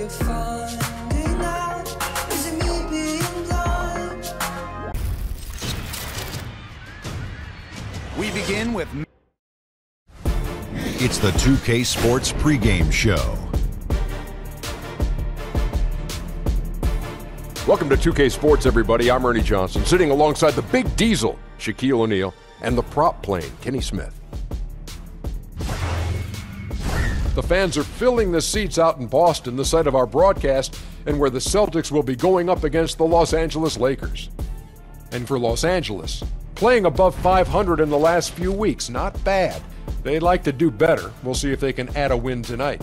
we're finding out. Is it me being blind? We begin with... It's the 2K Sports pregame show. Welcome to 2K Sports, everybody. I'm Ernie Johnson, sitting alongside the Big Diesel, Shaquille O'Neal, and the prop plane, Kenny Smith. The fans are filling the seats out in Boston, the site of our broadcast, and where the Celtics will be going up against the Los Angeles Lakers. And for Los Angeles, playing above 500 in the last few weeks, not bad. They'd like to do better. We'll see if they can add a win tonight.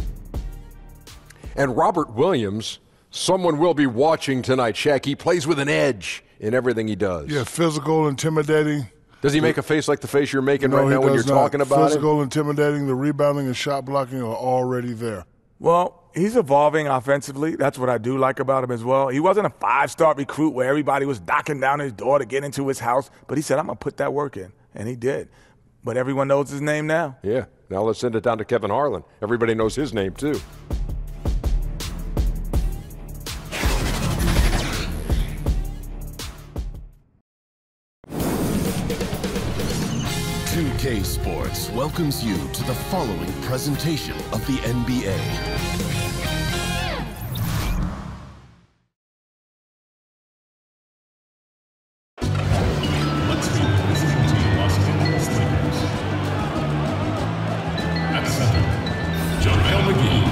And Robert Williams, someone will be watching tonight. Shaq, he plays with an edge in everything he does. Yeah, physical, intimidating. Does he make a face like the face you're making right now when you're talking about physical, intimidating, the rebounding and shot blocking are already there. Well, he's evolving offensively. That's what I do like about him as well. He wasn't a five-star recruit where everybody was knocking down his door to get into his house, but he said, I'm going to put that work in, and he did. But everyone knows his name now. Yeah, now let's send it down to Kevin Harlan. Everybody knows his name, too. K Sports welcomes you to the following presentation of the NBA. Let's meet the visiting team, Los Angeles Lakers. At center, JaVale McGee.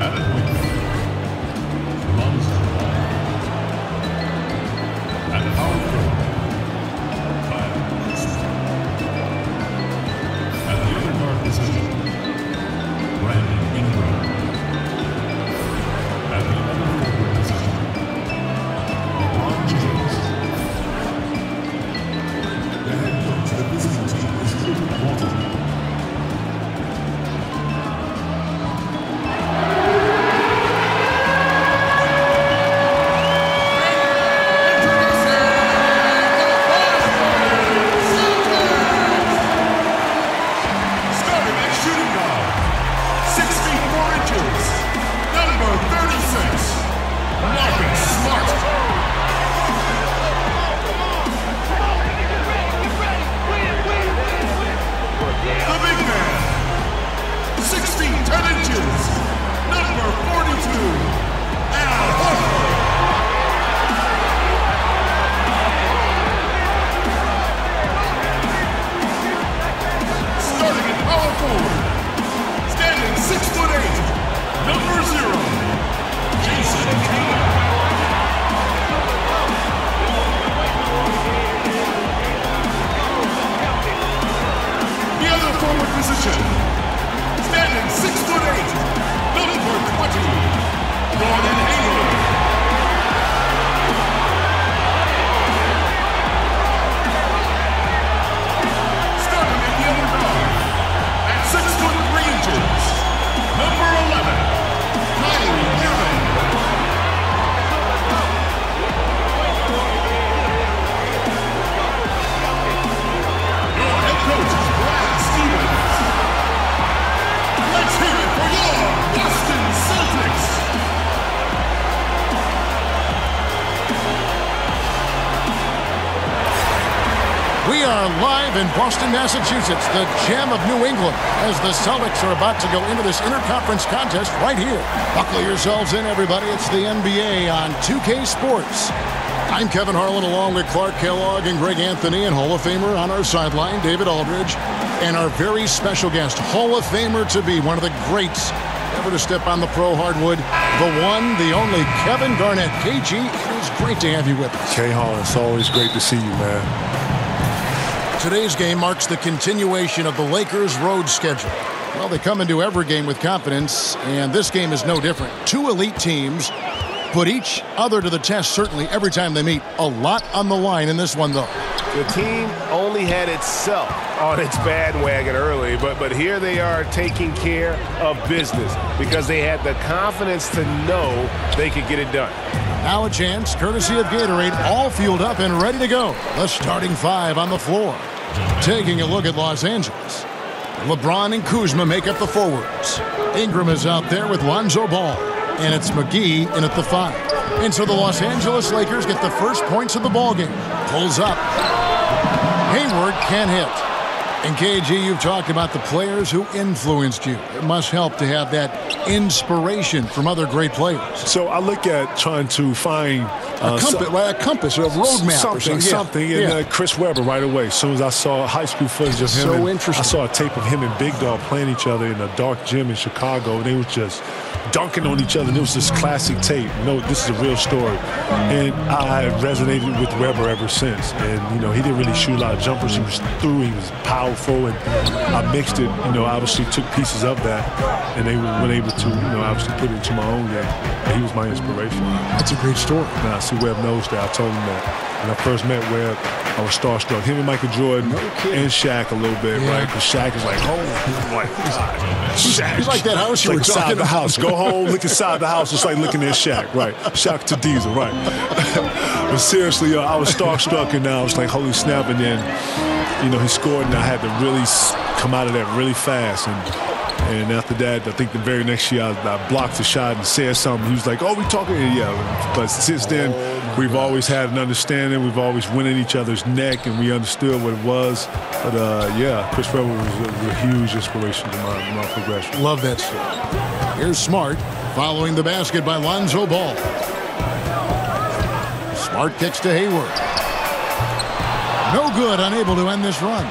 At point guard, Lonzo Ball. At power forward, at the other guard position, Brandon Ingram. At the other forward position, LeBron James. The head coach of the visiting team is Luke Walton. In Boston, Massachusetts, the gem of New England, as the Celtics are about to go into this interconference contest right here. Buckle yourselves in, everybody. It's the NBA on 2K Sports. I'm Kevin Harlan, along with Clark Kellogg and Greg Anthony, and Hall of Famer on our sideline, David Aldridge, and our very special guest, Hall of Famer to be, one of the greats ever to step on the pro hardwood, the one, the only Kevin Garnett. KG, it is great to have you with us. K-Hall, it's always great to see you, man. Today's game marks the continuation of the Lakers' road schedule. Well, they come into every game with confidence, and this game is no different. Two elite teams put each other to the test, certainly, every time they meet. A lot on the line in this one, though. The team only had itself on its bandwagon early, but here they are taking care of business because they had the confidence to know they could get it done. Now a chance, courtesy of Gatorade, all fueled up and ready to go. The starting five on the floor. Taking a look at Los Angeles. LeBron and Kuzma make up the forwards. Ingram is out there with Lonzo Ball. And it's McGee in at the 5. And so the Los Angeles Lakers get the first points of the ballgame. Pulls up. Hayward can't hit. And KG, you've talked about the players who influenced you. It must help to have that inspiration from other great players. So I look at trying to find a compass or a roadmap something. And Chris Webber right away. As soon as I saw high school footage of him, I saw a tape of him and Big Dog playing each other in a dark gym in Chicago. And they was just dunking on each other. And it was this classic tape. No, this is a real story. And I resonated with Webber ever since. And, you know, he didn't really shoot a lot of jumpers. He was through. He was powerful. And I mixed it, you know, obviously took pieces of that. And they were able to, you know, obviously put it into my own game. And he was my inspiration. That's a great story. And I see Webb knows that. I told him that. When I first met Webb, I was starstruck. Him and Michael Jordan and Shaq a little bit, right? Because Shaq is like, oh my God. Shaq. He's like that house you were talking about. The house. Go home, look inside the house. It's like looking at Shaq, right? Shaq to Diesel, right? But seriously, I was starstruck, and I was like, holy snap. And then, you know, he scored, and I had to really come out of that really fast. And after that, I think the very next year, I blocked the shot and said something. He was like, oh, we talking? Yeah. But since then, we've always had an understanding. We've always went in each other's neck, and we understood what it was. But, yeah, Chris Webber was a huge inspiration to my progression. Love that story. Here's Smart following the basket by Lonzo Ball. Smart kicks to Hayward. No good, unable to end this run.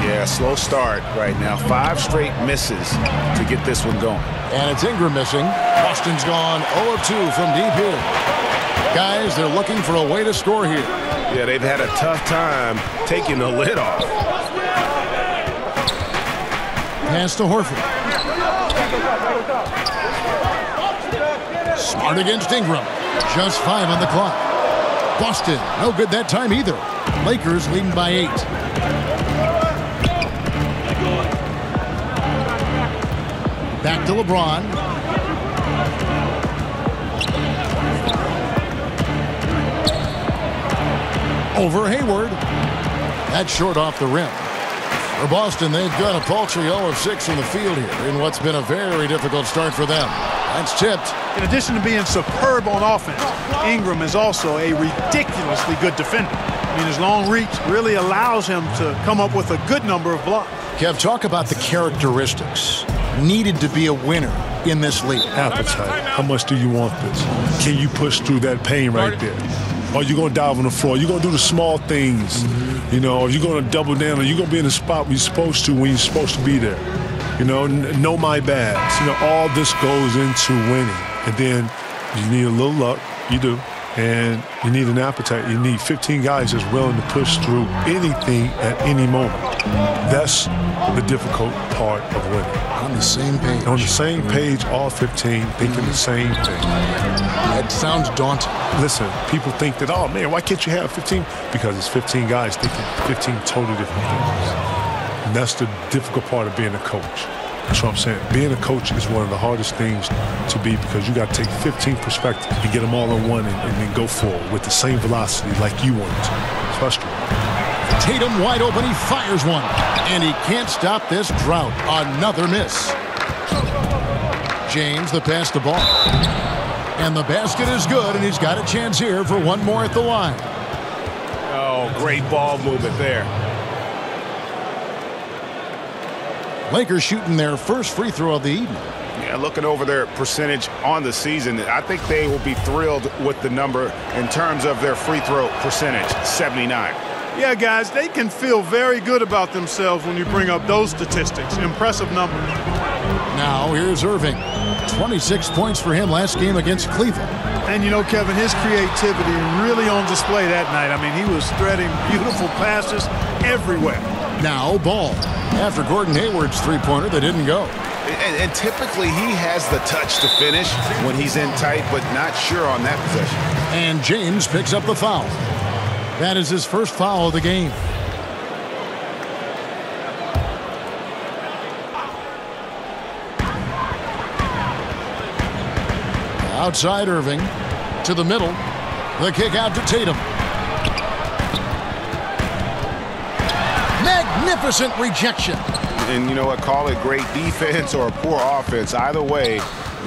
Yeah, slow start right now. 5 straight misses to get this one going. And it's Ingram missing. Boston's gone 0 of 2 from deep here. Guys, they're looking for a way to score here. Yeah, they've had a tough time taking the lid off. Pass to Horford. Smart against Ingram. Just 5 on the clock. Boston, no good that time either. Lakers leading by 8. Back to LeBron. Over Hayward. That's short off the rim. For Boston, they've got a paltry 0 of 6 from the field here in what's been a very difficult start for them. That's tipped. In addition to being superb on offense, Ingram is also a ridiculously good defender. I mean, his long reach really allows him to come up with a good number of blocks. Kev, talk about the characteristics needed to be a winner in this league. Appetite. How much do you want this? Can you push through that pain right there? Are you going to dive on the floor? Are you going to do the small things? You know, are you going to double down? Are you going to be in the spot where you're supposed to when you're supposed to be there? You know my bads. You know, all this goes into winning. And then you need a little luck. You do. And you need an appetite. You need 15 guys that's willing to push through anything at any moment. That's the difficult part of winning. On the same page. On the same page, all 15 thinking the same thing. That sounds daunting. Listen, people think that, oh, man, why can't you have 15? Because it's 15 guys thinking 15 totally different things. And that's the difficult part of being a coach. That's what I'm saying. Being a coach is one of the hardest things to be because you got to take 15 perspectives and get them all in one and then go forward with the same velocity like you want it to. It's frustrating. Tatum wide open. He fires one. And he can't stop this drought. Another miss. James, the pass to Ball. And the basket is good, and he's got a chance here for one more at the line. Oh, great ball movement there. Lakers shooting their first free throw of the evening. Yeah, looking over their percentage on the season, I think they will be thrilled with the number in terms of their free throw percentage, 79. Yeah, guys, they can feel very good about themselves when you bring up those statistics. Impressive numbers. Now here's Irving. 26 points for him last game against Cleveland. And, you know, Kevin, his creativity really on display that night. I mean, he was threading beautiful passes everywhere. Now Ball. After Gordon Hayward's three-pointer that didn't go. And typically he has the touch to finish when he's in tight, but not sure on that possession. And James picks up the foul. That is his first foul of the game. Outside Irving. To the middle. The kick out to Tatum. Magnificent rejection. And you know what? Call it great defense or a poor offense. Either way,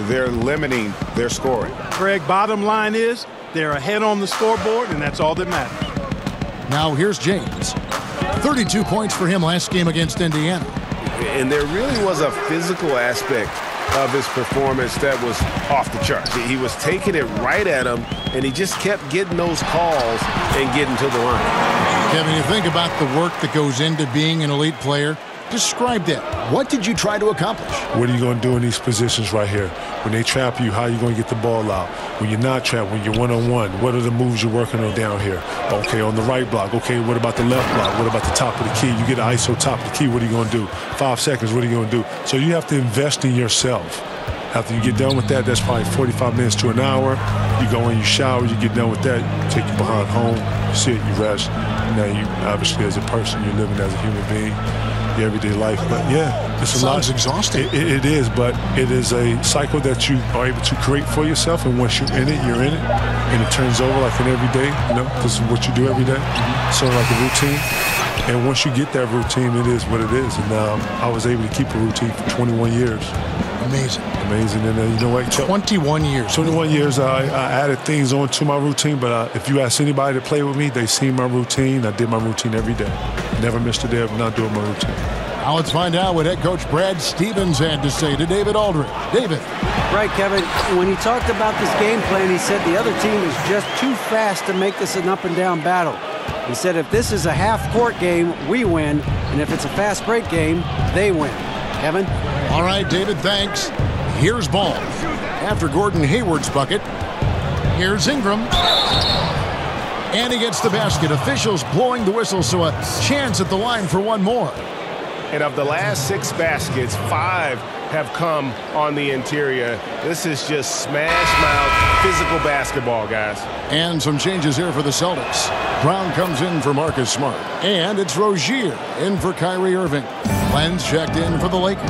they're limiting their scoring. Greg, bottom line is they're ahead on the scoreboard, and that's all that matters. Now here's James. 32 points for him last game against Indiana. And there really was a physical aspect of his performance that was off the charts. He was taking it right at him, and he just kept getting those calls and getting to the line. Kevin, you think about the work that goes into being an elite player. Describe that. What did you try to accomplish? What are you going to do in these positions right here? When they trap you, how are you going to get the ball out? When you're not trapped, when you're one-on-one, what are the moves you're working on down here? Okay, on the right block. Okay, what about the left block? What about the top of the key? You get an ISO top of the key, what are you going to do? 5 seconds, what are you going to do? So you have to invest in yourself. After you get done with that, that's probably 45 minutes to an hour. You go in, you shower, you get done with that, you take your behind home, you sit, you rest. Now you, obviously, as a person, you're living as a human being. Your everyday life, but yeah, it's a lot. Sounds exhausting. It is, but it is a cycle that you are able to create for yourself, and once you're in it, and it turns over like an everyday. You know, this is what you do every day, sort of like a routine. And once you get that routine, it is what it is. And I was able to keep a routine for 21 years. Amazing. And you know what? 21 years. 21 years. I added things onto my routine, but if you ask anybody to play with me, they see my routine. I did my routine every day. Never missed a day of not doing my routine. Now let's find out what head coach Brad Stevens had to say to David Aldridge. David. Right, Kevin. When he talked about this game plan, he said the other team is just too fast to make this an up-and-down battle. He said if this is a half-court game, we win, and if it's a fast break game, they win. Kevin? All right, David, thanks. Here's ball. After Gordon Hayward's bucket, here's Ingram. And he gets the basket. Officials blowing the whistle, so a chance at the line for one more. And of the last 6 baskets, 5 have come on the interior. This is just smash-mouth physical basketball, guys. And some changes here for the Celtics. Brown comes in for Marcus Smart. And it's Rozier in for Kyrie Irving. Lenz checked in for the Lakers.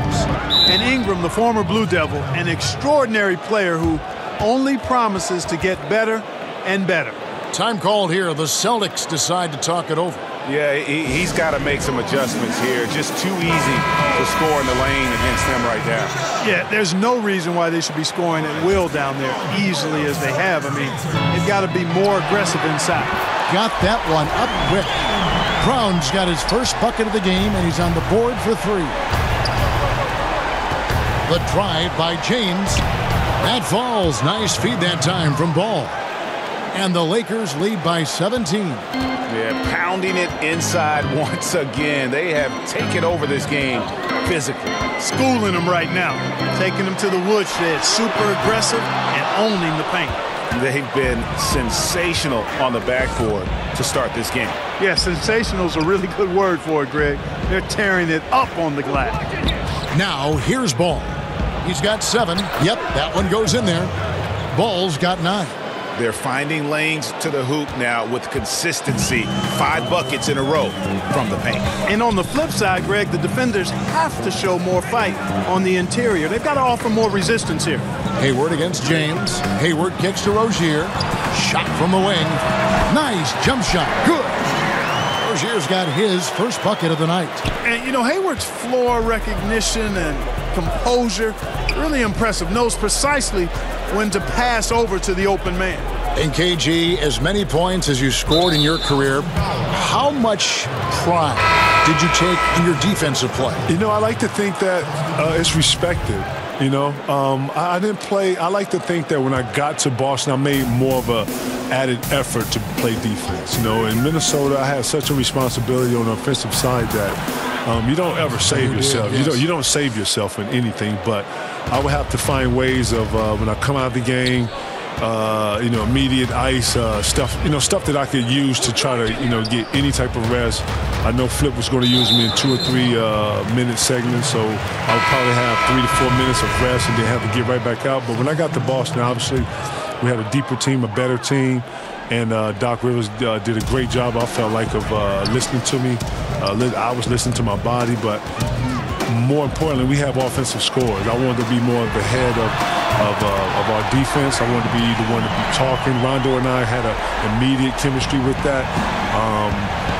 And Ingram, the former Blue Devil, an extraordinary player who only promises to get better and better. Time called here. The Celtics decide to talk it over. Yeah, he's got to make some adjustments here. Just too easy to score in the lane against them right now. Yeah, there's no reason why they should be scoring at will down there easily as they have. I mean, they've got to be more aggressive inside. Got that one up quick. Brown's got his first bucket of the game, and he's on the board for 3. The drive by James. That falls. Nice feed that time from Ball. And the Lakers lead by 17. Yeah, pounding it inside once again. They have taken over this game physically. Schooling them right now. Taking them to the woodshed. Super aggressive and owning the paint. They've been sensational on the backboard to start this game. Yeah, sensational is a really good word for it, Greg. They're tearing it up on the glass. Now, here's Ball. He's got 7. Yep, that one goes in there. Ball's got 9. They're finding lanes to the hoop now with consistency. 5 buckets in a row from the paint. And on the flip side, Greg, the defenders have to show more fight on the interior. They've got to offer more resistance here. Hayward against James. Hayward kicks to Rozier. Shot from the wing. Nice jump shot. Good. Rozier's got his first bucket of the night. And, you know, Hayward's floor recognition and composure, really impressive. Knows precisely when to pass over to the open man. And KG, as many points as you scored in your career, how much pride did you take in your defensive play? You know, I like to think that it's respected. You know, I didn't play. I like to think that when I got to Boston, I made more of a added effort to play defense. You know, in Minnesota, I had such a responsibility on the offensive side that you don't ever save yourself. Yes. You don't save yourself in anything. But I would have to find ways of when I come out of the game. You know, immediate ice stuff. You know, stuff that I could use to try to get any type of rest. I know Flip was going to use me in 2 or 3 minute segments, so I would probably have 3 to 4 minutes of rest and then have to get right back out. But when I got to Boston, obviously we had a deeper team, a better team, and Doc Rivers did a great job. I felt like of listening to me. I was listening to my body, but more importantly, we have offensive scores. I wanted to be more of the head of our defense. I wanted to be the one to be talking. Rondo and I had an immediate chemistry with that.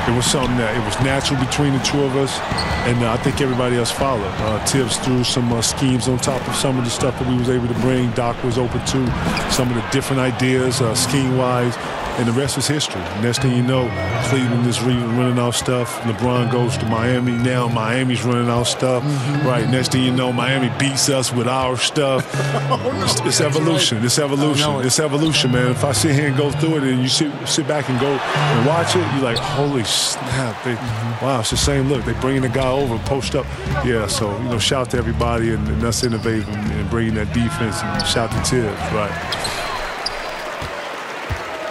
It was something that it was natural between the two of us, and I think everybody else followed. Tibbs threw some schemes on top of some of the stuff that we was able to bring. Doc was open to some of the different ideas, scheme-wise, and the rest is history. Next thing you know, Cleveland is running out stuff. LeBron goes to Miami. Now Miami's running out stuff. Right. Next thing you know, Miami beats us with our stuff. It's evolution. It's evolution. It's evolution, man. If I sit here and go through it, and you sit back and go and watch it, you're like, holy snap! Wow, it's the same look. They bringing the guy over, post up. Yeah. So shout out to everybody and us innovating and bringing that defense. And shout out to Tibbs. Right.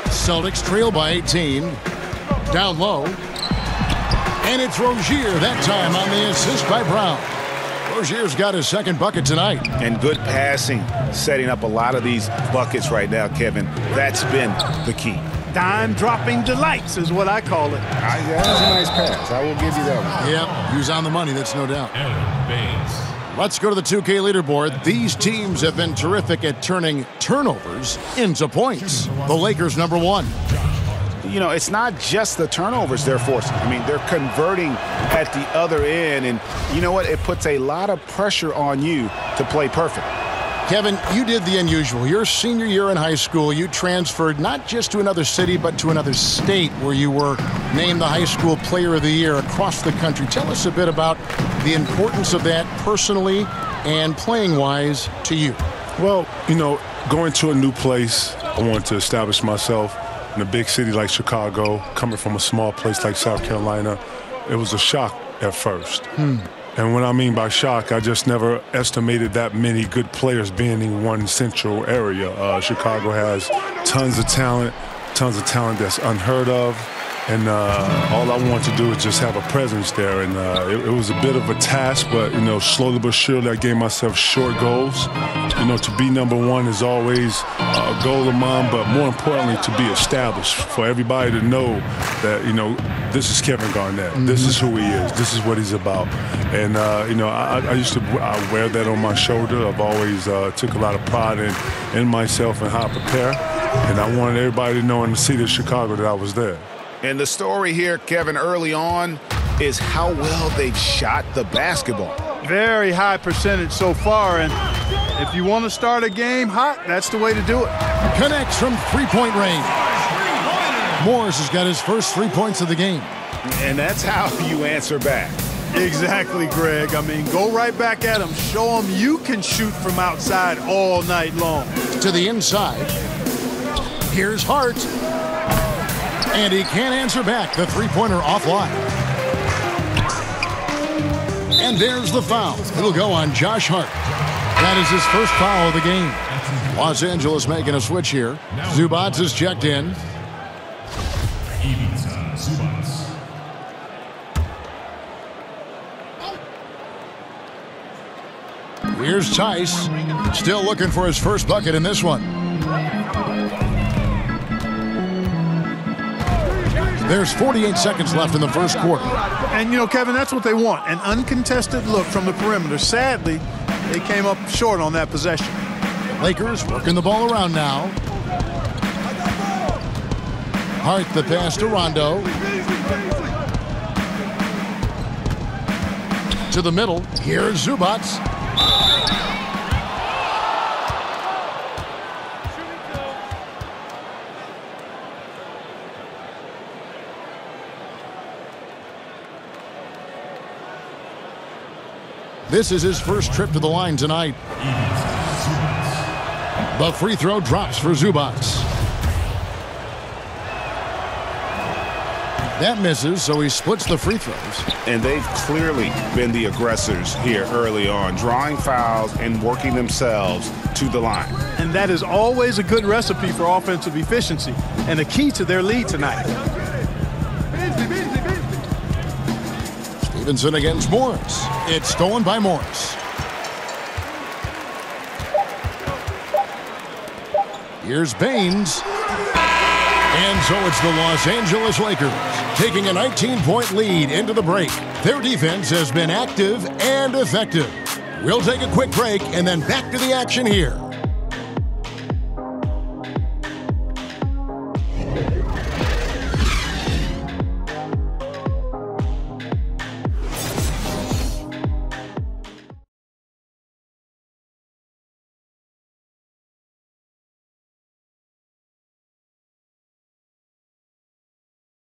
Celtics trail by 18. Down low. And it's Rozier that time on the assist by Brown. Rozier's got his second bucket tonight. And good passing, setting up a lot of these buckets right now, Kevin. That's been the key. Dime-dropping delights is what I call it. That was a nice pass. I will give you that one. Yep, he was on the money, that's no doubt. Aaron Baines. Let's go to the 2K leaderboard. These teams have been terrific at turning turnovers into points. The Lakers #1. It's not just the turnovers they're forcing. I mean, they're converting at the other end, and you know what? It puts a lot of pressure on you to play perfect. Kevin, you did the unusual. Your senior year in high school, you transferred not just to another city, but to another state where you were named the High School Player of the Year across the country. Tell us a bit about the importance of that personally and playing-wise to you. Well, going to a new place, I wanted to establish myself in a big city like Chicago, coming from a small place like South Carolina. It was a shock at first. And what I mean by shock, I just never estimated that many good players being in one central area. Chicago has tons of talent that's unheard of. And all I want to do is just have a presence there. And it was a bit of a task, but, slowly but surely I gave myself short goals. To be #1 is always a goal of mine, but more importantly, to be established, for everybody to know that, this is Kevin Garnett. This is who he is. This is what he's about. And, I wear that on my shoulder. I've always took a lot of pride in myself and how I prepare. And I wanted everybody to know in the city of Chicago that I was there. And the story here, Kevin, early on is how well they've shot the basketball. Very high percentage so far, and if you want to start a game hot, that's the way to do it. Connects from three-point range. Morris has got his first 3 points of the game. And that's how you answer back. Exactly, Greg. I mean, go right back at him. Show him you can shoot from outside all night long. To the inside. Here's Hart. And he can't answer back. The three-pointer offline. And there's the foul. It'll go on Josh Hart. That is his first foul of the game. Los Angeles making a switch here. Zubac is checked in. Here's Tice. Still looking for his first bucket in this one. There's 48 seconds left in the first quarter. And, Kevin, that's what they want, an uncontested look from the perimeter. Sadly, they came up short on that possession. Lakers working the ball around now. Hart the pass to Rondo. To the middle. Here's Zubac. This is his first trip to the line tonight. The free throw drops for Zubac. That misses, so he splits the free throws. And they've clearly been the aggressors here early on, drawing fouls and working themselves to the line. And that is always a good recipe for offensive efficiency and a key to their lead tonight. Stevenson against Morris. It's stolen by Morris. Here's Baines. And so it's the Los Angeles Lakers taking a 19-point lead into the break. Their defense has been active and effective. We'll take a quick break and then back to the action here.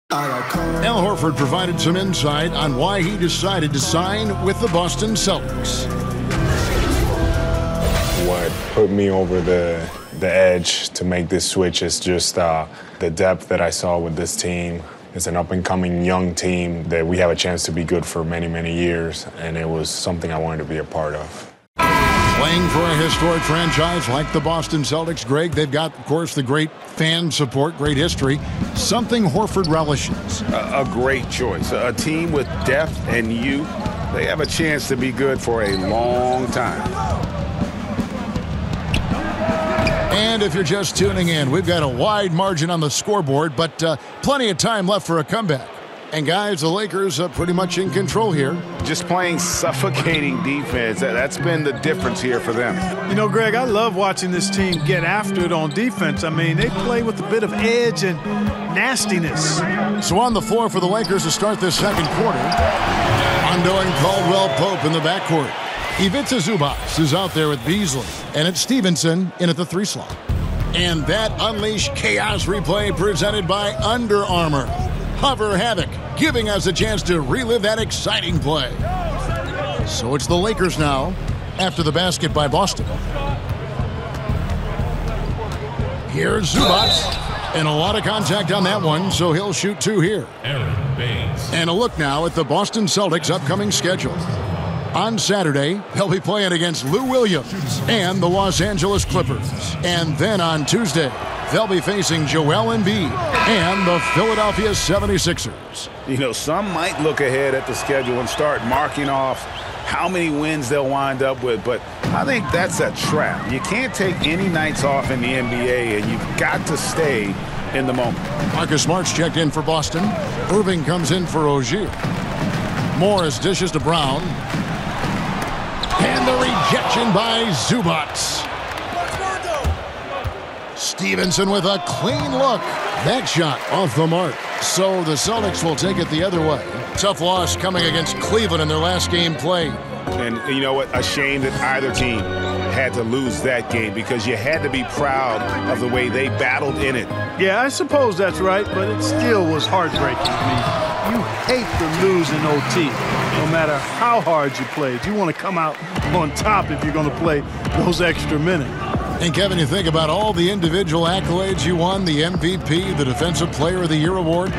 Al Horford provided some insight on why he decided to sign with the Boston Celtics. What put me over the edge to make this switch is just the depth that I saw with this team. It's an up-and-coming young team that we have a chance to be good for many, many years, and it was something I wanted to be a part of. Playing for a historic franchise like the Boston Celtics, Greg, they've got, of course, the great fan support, great history, something Horford relishes. A great choice. A team with depth and youth, they have a chance to be good for a long time. And if you're just tuning in, we've got a wide margin on the scoreboard, but plenty of time left for a comeback. And guys, the Lakers are pretty much in control here. Just playing suffocating defense. That's been the difference here for them. You know, Greg, I love watching this team get after it on defense. I mean, they play with a bit of edge and nastiness. So on the floor for the Lakers to start this second quarter, Rondo and Caldwell-Pope in the backcourt. Ivica Zubac is out there with Beasley, and it's Stevenson in at the 3 slot. And that Unleash Chaos replay presented by Under Armour. Hover Havoc, giving us a chance to relive that exciting play. So it's the Lakers now, after the basket by Boston. Here's Zubac, and a lot of contact on that one, so he'll shoot 2 here. And a look now at the Boston Celtics' upcoming schedule. On Saturday, they'll be playing against Lou Williams and the Los Angeles Clippers. And then on Tuesday, they'll be facing Joel Embiid and the Philadelphia 76ers. You know, some might look ahead at the schedule and start marking off how many wins they'll wind up with, but I think that's a trap. You can't take any nights off in the NBA, and you've got to stay in the moment. Marcus Smart's checked in for Boston. Irving comes in for Ogier. Morris dishes to Brown. And the rejection by Zubac. Stevenson with a clean look. That shot off the mark. So the Celtics will take it the other way. Tough loss coming against Cleveland in their last game played. And you know what? A shame that either team had to lose that game, because you had to be proud of the way they battled in it. Yeah, I suppose that's right, but it still was heartbreaking. I mean, you hate to lose in OT, no matter how hard you played. You want to come out on top if you're going to play those extra minutes. And Kevin, you think about all the individual accolades you won, the MVP, the Defensive Player of the Year award.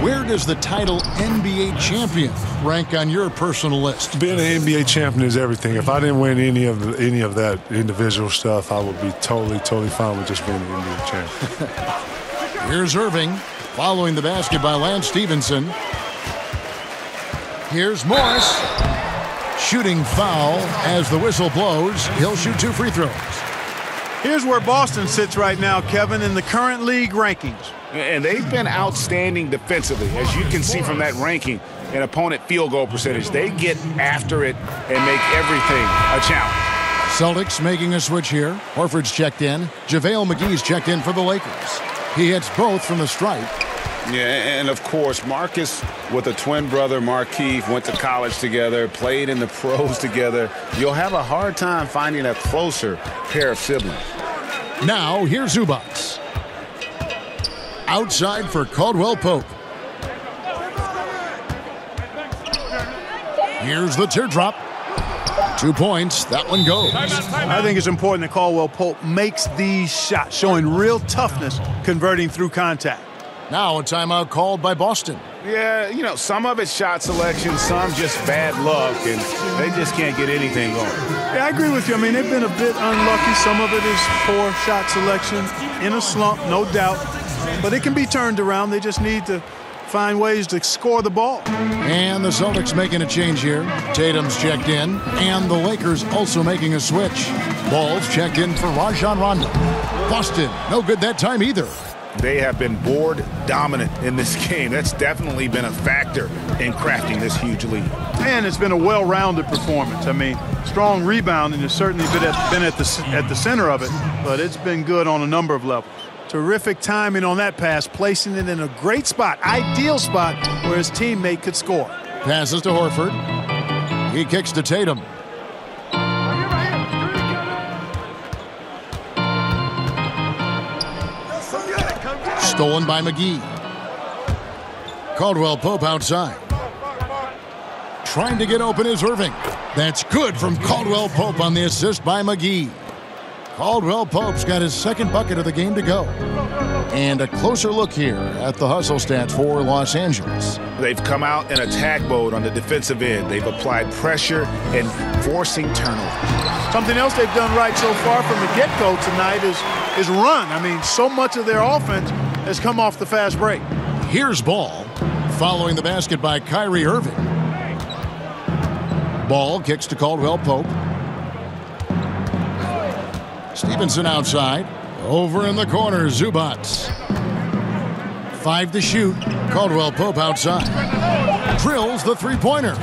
Where does the title NBA champion rank on your personal list? Being an NBA champion is everything. If I didn't win any of that individual stuff, I would be totally fine with just being an NBA champion. Here's Irving following the basket by Lance Stevenson. Here's Morris. Shooting foul as the whistle blows. He'll shoot 2 free throws. Here's where Boston sits right now, Kevin, in the current league rankings. And they've been outstanding defensively, as you can see from that ranking. An opponent field goal percentage. They get after it and make everything a challenge. Celtics making a switch here. Horford's checked in. JaVale McGee's checked in for the Lakers. He hits both from the stripe. Yeah, and of course, Marcus with a twin brother, Markieff, went to college together, played in the pros together. You'll have a hard time finding a closer pair of siblings. Now, here's Zubac. Outside for Caldwell-Pope. Here's the teardrop. 2 points. That one goes. I think it's important that Caldwell-Pope makes these shots, showing real toughness, converting through contact. Now a timeout called by Boston. Yeah, you know, some of it's shot selection, some just bad luck, and they just can't get anything going. Yeah, I agree with you. I mean, they've been a bit unlucky. Some of it is poor shot selection, in a slump, no doubt. But it can be turned around. They just need to find ways to score the ball. And the Celtics making a change here. Tatum's checked in, and the Lakers also making a switch. Ball's checked in for Rajon Rondo. Boston, no good that time either. They have been board dominant in this game. That's definitely been a factor in crafting this huge lead. And it's been a well-rounded performance. I mean, strong rebounding has certainly been at the center of it, but it's been good on a number of levels. Terrific timing on that pass, placing it in a great spot, ideal spot where his teammate could score. Passes to Horford. He kicks to Tatum. Stolen by McGee. Caldwell Pope outside. Trying to get open is Irving. That's good from Caldwell Pope on the assist by McGee. Caldwell Pope's got his second bucket of the game to go. And a closer look here at the hustle stats for Los Angeles. They've come out in attack mode on the defensive end. They've applied pressure and forcing turnovers. Something else they've done right so far from the get-go tonight is run. I mean, so much of their offense has come off the fast break. Here's Ball, following the basket by Kyrie Irving. Ball kicks to Caldwell Pope. Stevenson outside. Over in the corner, Zubac. 5 to shoot. Caldwell Pope outside. Drills the three-pointer.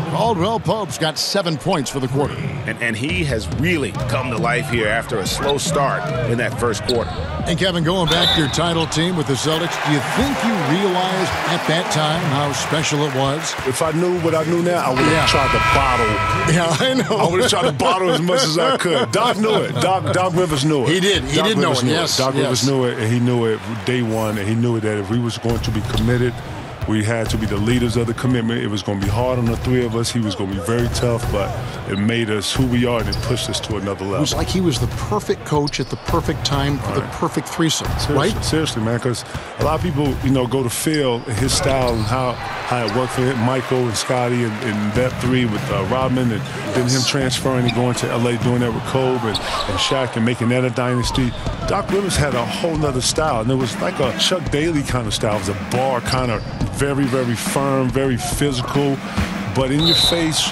Caldwell Pope's got 7 points for the quarter. And he has really come to life here after a slow start in that first quarter. And Kevin, going back to your title team with the Celtics, do you think you realized at that time how special it was? If I knew what I knew now, I would have tried to bottle. Yeah, I know. I would have tried to bottle as much as I could. Doc knew it. Doc Rivers knew it. He did. He did know it, yes. Doc Rivers knew it, and he knew it day one, and he knew that if we was going to be committed, we had to be the leaders of the commitment. It was going to be hard on the three of us. He was going to be very tough, but it made us who we are, and it pushed us to another level. It was like he was the perfect coach at the perfect time for the perfect threesome, right? Seriously, man, because a lot of people, go to Phil, his style and how it worked for him, Michael and Scotty and that three with Rodman, and then him transferring and going to L.A., doing that with Kobe and Shaq and making that a dynasty. Doc Rivers had a whole nother style, and it was like a Chuck Daly kind of style. It was a bar kind of very, very firm, very physical, but in your face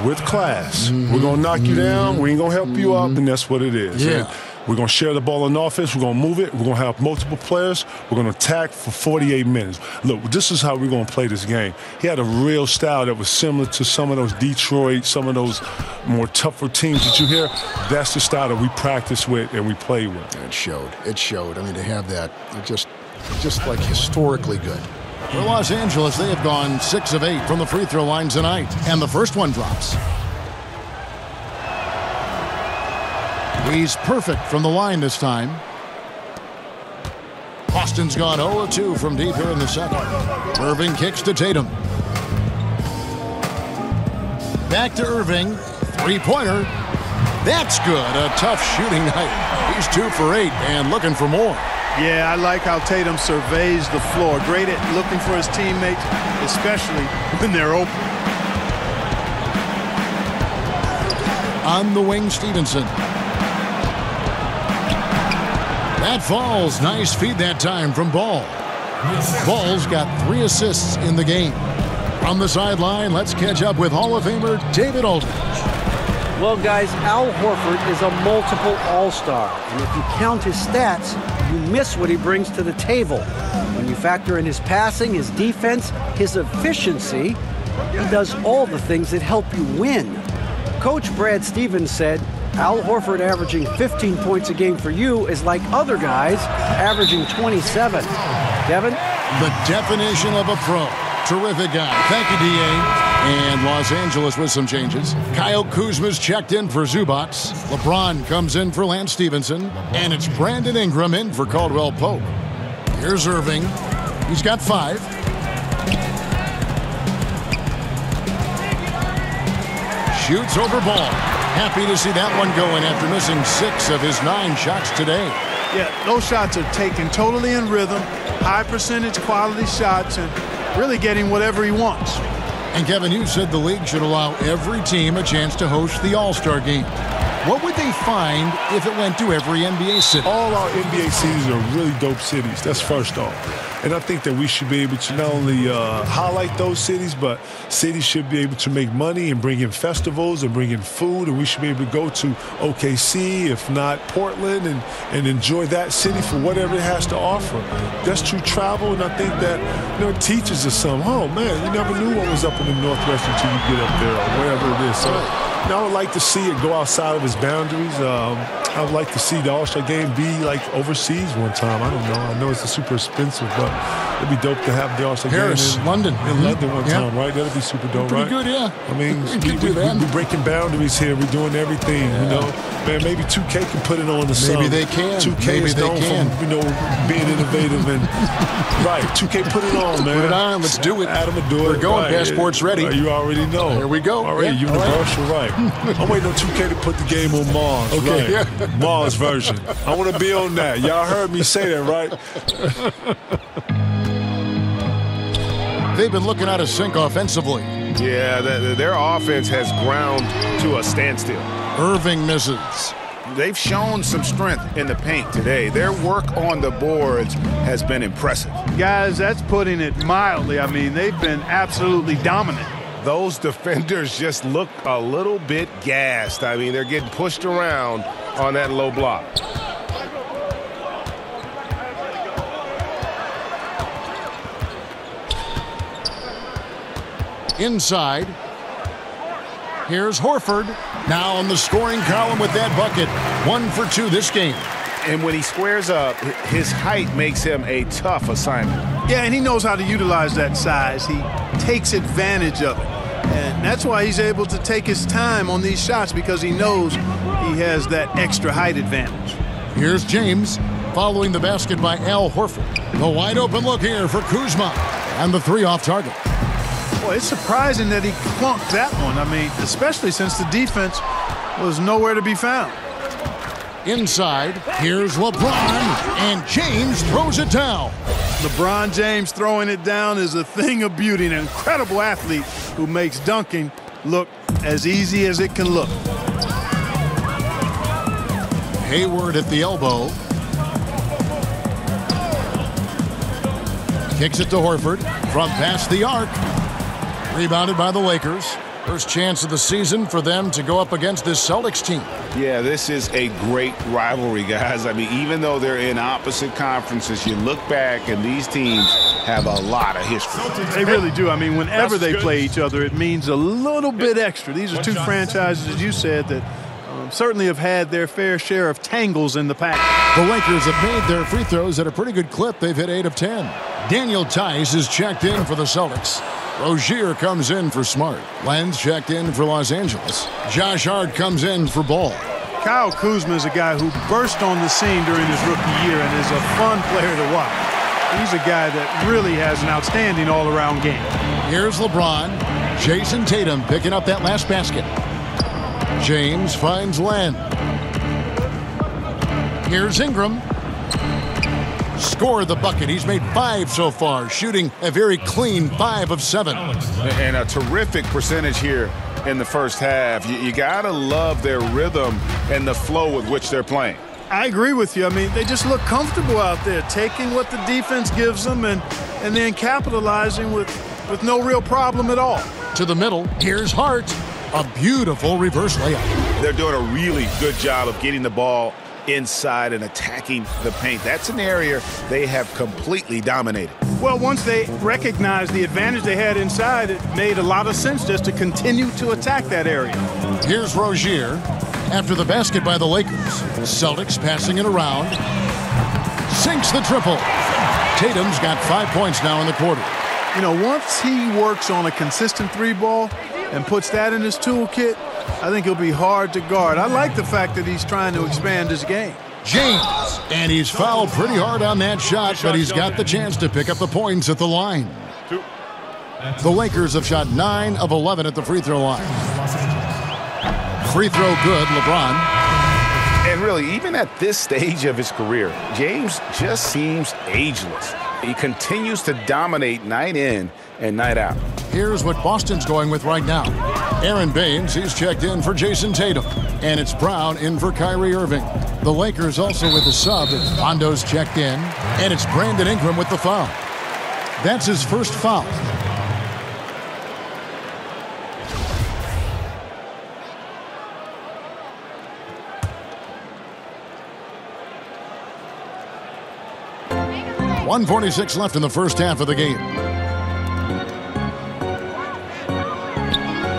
with class. We're going to knock you down. We ain't going to help you up, and that's what it is. Yeah. And we're going to share the ball in offense. We're going to move it. We're going to have multiple players. We're going to attack for 48 minutes. Look, this is how we're going to play this game. He had a real style that was similar to some of those Detroit, some of those more tougher teams that you hear. That's the style that we practice with and we play with. It showed. It showed. I mean, to have that, just like historically good. For Los Angeles, they have gone 6 of 8 from the free throw line tonight, and the first one drops. He's perfect from the line this time. Boston's gone 0 of 2 from deep here in the second. Irving kicks to Tatum. Back to Irving. Three-pointer. That's good. A tough shooting night. He's 2 for 8 and looking for more. Yeah, I like how Tatum surveys the floor. Great at looking for his teammates, especially when they're open. On the wing, Stevenson. That falls. Nice feed that time from Ball. Ball's got 3 assists in the game. From the sideline, let's catch up with Hall of Famer David Aldridge. Well, guys, Al Horford is a multiple All-Star. And if you count his stats, you miss what he brings to the table. When you factor in his passing, his defense, his efficiency, he does all the things that help you win. Coach Brad Stevens said, Al Horford averaging 15 points a game for you is like other guys averaging 27. Kevin? The definition of a pro. Terrific guy. Thank you, D.A. And Los Angeles with some changes. Kyle Kuzma's checked in for Zubac. LeBron comes in for Lance Stevenson. And it's Brandon Ingram in for Caldwell Pope. Here's Irving. He's got 5. Shoots over Ball. Happy to see that one going after missing 6 of his 9 shots today. Yeah, those shots are taken totally in rhythm, high percentage quality shots, and really getting whatever he wants. And Kevin, you said the league should allow every team a chance to host the All-Star game. what would they find if it went to every NBA city? All our NBA cities are really dope cities. That's first off. And I think that we should be able to not only highlight those cities, but cities should be able to make money and bring in festivals and bring in food. And we should be able to go to OKC, if not Portland, and enjoy that city for whatever it has to offer. That's true travel, and I think that it teaches us something. Oh, man, you never knew what was up in the Northwest until you get up there or wherever it is. So, I would like to see it go outside of its boundaries. I would like to see the All-Star game be like overseas one time. I don't know. I know it's super expensive, but it'd be dope to have the All-Star game in London one time, right? That'd be super dope, right? Pretty good, yeah. I mean, we're breaking boundaries here. We're doing everything, you know. Man, maybe 2K can put it on the sun. Maybe they can. 2K is known from, being innovative and right. 2K put it on, man. Put it on. Let's do it. Adam will do it. We're going. Right. Passport's ready. You already know. Here we go. All right, universal, right. I'm waiting on 2K to put the game on Mars. Okay. Right. Mars version. I want to be on that. Y'all heard me say that, right? They've been looking out of sync offensively. Yeah, their offense has ground to a standstill. Irving misses. They've shown some strength in the paint today. Their work on the boards has been impressive. Guys, that's putting it mildly. I mean, they've been absolutely dominant. Those defenders just look a little bit gassed. I mean, they're getting pushed around on that low block. Inside. Here's Horford. Now on the scoring column with that bucket. 1 for 2 this game. And when he squares up, his height makes him a tough assignment. Yeah, and he knows how to utilize that size. He takes advantage of it. And that's why he's able to take his time on these shots, because he knows he has that extra height advantage. Here's James following the basket by Al Horford. The wide open look here for Kuzma. And the 3 off target. Boy, it's surprising that he clunked that one. I mean, especially since the defense was nowhere to be found. Inside, here's LeBron, and James throws it down. LeBron James throwing it down is a thing of beauty. An incredible athlete who makes dunking look as easy as it can look. Hayward at the elbow. Kicks it to Horford from past the arc. Rebounded by the Lakers. First chance of the season for them to go up against this Celtics team. Yeah, this is a great rivalry, guys. I mean, even though they're in opposite conferences, you look back and these teams have a lot of history. They really do. I mean, whenever they play each other, it means a little bit extra. These are two franchises, as you said, that certainly have had their fair share of tangles in the past. The Lakers have made their free throws at a pretty good clip. They've hit 8 of 10. Daniel Tice is checked in for the Celtics. Rozier comes in for Smart. Lenz checked in for Los Angeles. Josh Hart comes in for Ball. Kyle Kuzma is a guy who burst on the scene during his rookie year and is a fun player to watch. He's a guy that really has an outstanding all-around game. Here's LeBron. Jason Tatum picking up that last basket. James finds Len. Here's Ingram. Score the bucket. He's made 5 so far, shooting a very clean 5 of 7. And a terrific percentage here in the first half. You got to love their rhythm and the flow with which they're playing. I agree with you. I mean, they just look comfortable out there, taking what the defense gives them and then capitalizing with no real problem at all. To the middle, here's Hart. A beautiful reverse layup. They're doing a really good job of getting the ball inside and attacking the paint. That's an area they have completely dominated. Well, once they recognized the advantage they had inside, it made a lot of sense just to continue to attack that area. Here's Rozier after the basket by the Lakers. Celtics passing it around. Sinks the triple. Tatum's got 5 points now in the quarter. You know, once he works on a consistent 3-ball and puts that in his toolkit, I think he'll be hard to guard. I like the fact that he's trying to expand his game. James, and he's fouled pretty hard on that shot, but he's got the chance to pick up the points at the line. The Lakers have shot 9 of 11 at the free throw line. Free throw good, LeBron. And really, even at this stage of his career, James just seems ageless. He continues to dominate night in and night out. Here's what Boston's going with right now. Aaron Baines, he's checked in for Jason Tatum. And it's Brown in for Kyrie Irving. The Lakers also with the sub. Rondo's checked in. And it's Brandon Ingram with the foul. That's his first foul. .146 left in the first half of the game.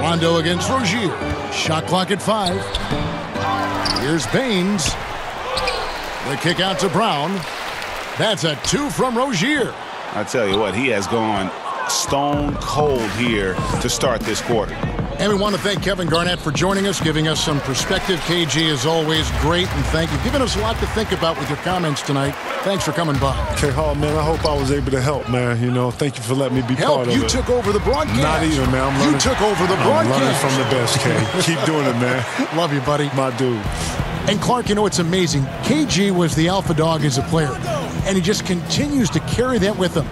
Rondo against Rozier. Shot clock at 5. Here's Baines. The kick out to Brown. That's a 2 from Rozier. I tell you what, he has gone stone cold here to start this quarter. And we want to thank Kevin Garnett for joining us, giving us some perspective. KG is always great, and thank you. Giving us a lot to think about with your comments tonight. Thanks for coming by. Okay, Hall, man, I hope I was able to help, man. You know, thank you for letting me be part of it. You took over the broadcast. Not even, man. I'm learning, you took over the broadcast. I'm learning from the best, K. Keep doing it, man. Love you, buddy. My dude. And Clark, you know, it's amazing. KG was the alpha dog as a player, and he just continues to carry that with him.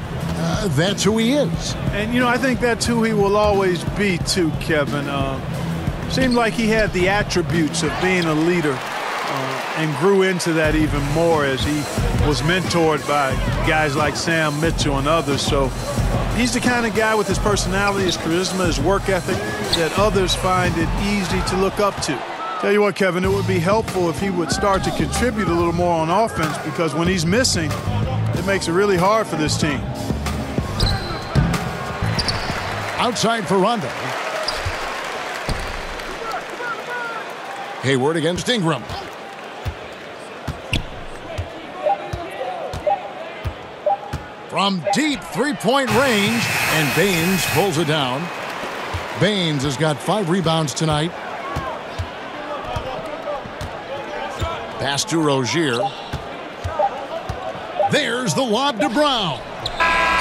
That's who he is. And, you know, I think that's who he will always be, too, Kevin. Seemed like he had the attributes of being a leader and grew into that even more as he was mentored by guys like Sam Mitchell and others. So he's the kind of guy with his personality, his charisma, his work ethic that others find it easy to look up to. Tell you what, Kevin, it would be helpful if he would start to contribute a little more on offense, because when he's missing, it makes it really hard for this team. Outside for Rondo. Hayward against Ingram. From deep three-point range, and Baines pulls it down. Baines has got 5 rebounds tonight. Pass to Rozier. There's the lob to Brown.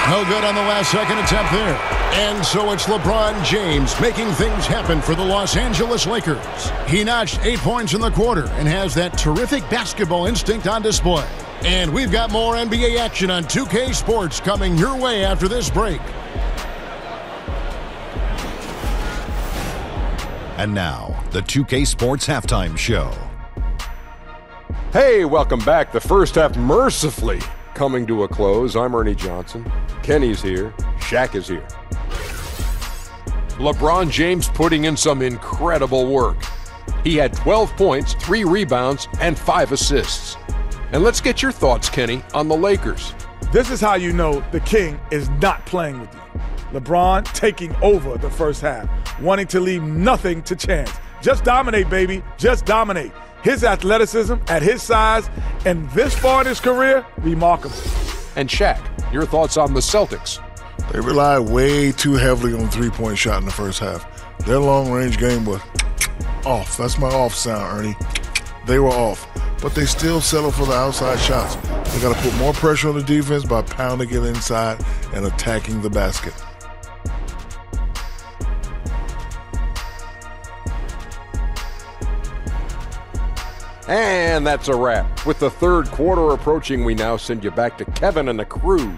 No good on the last second attempt there. And so it's LeBron James making things happen for the Los Angeles Lakers. He notched 8 points in the quarter and has that terrific basketball instinct on display. And we've got more NBA action on 2K Sports coming your way after this break. And now, the 2K Sports Halftime Show. Hey, welcome back. The first half mercifully coming to a close. I'm Ernie Johnson. Kenny's here. Shaq is here. LeBron James putting in some incredible work. He had 12 points, 3 rebounds, and 5 assists. And let's get your thoughts, Kenny, on the Lakers. This is how you know the king is not playing with you. LeBron taking over the first half, wanting to leave nothing to chance. Just dominate, baby. Just dominate. His athleticism at his size and this far in his career, remarkable. And Shaq, your thoughts on the Celtics? They relied way too heavily on the three-point shot in the first half. Their long-range game was off. That's my off sound, Ernie. They were off. But they still settle for the outside shots. They got to put more pressure on the defense by pounding it inside and attacking the basket. And that's a wrap. With the third quarter approaching, we now send you back to Kevin and the crew.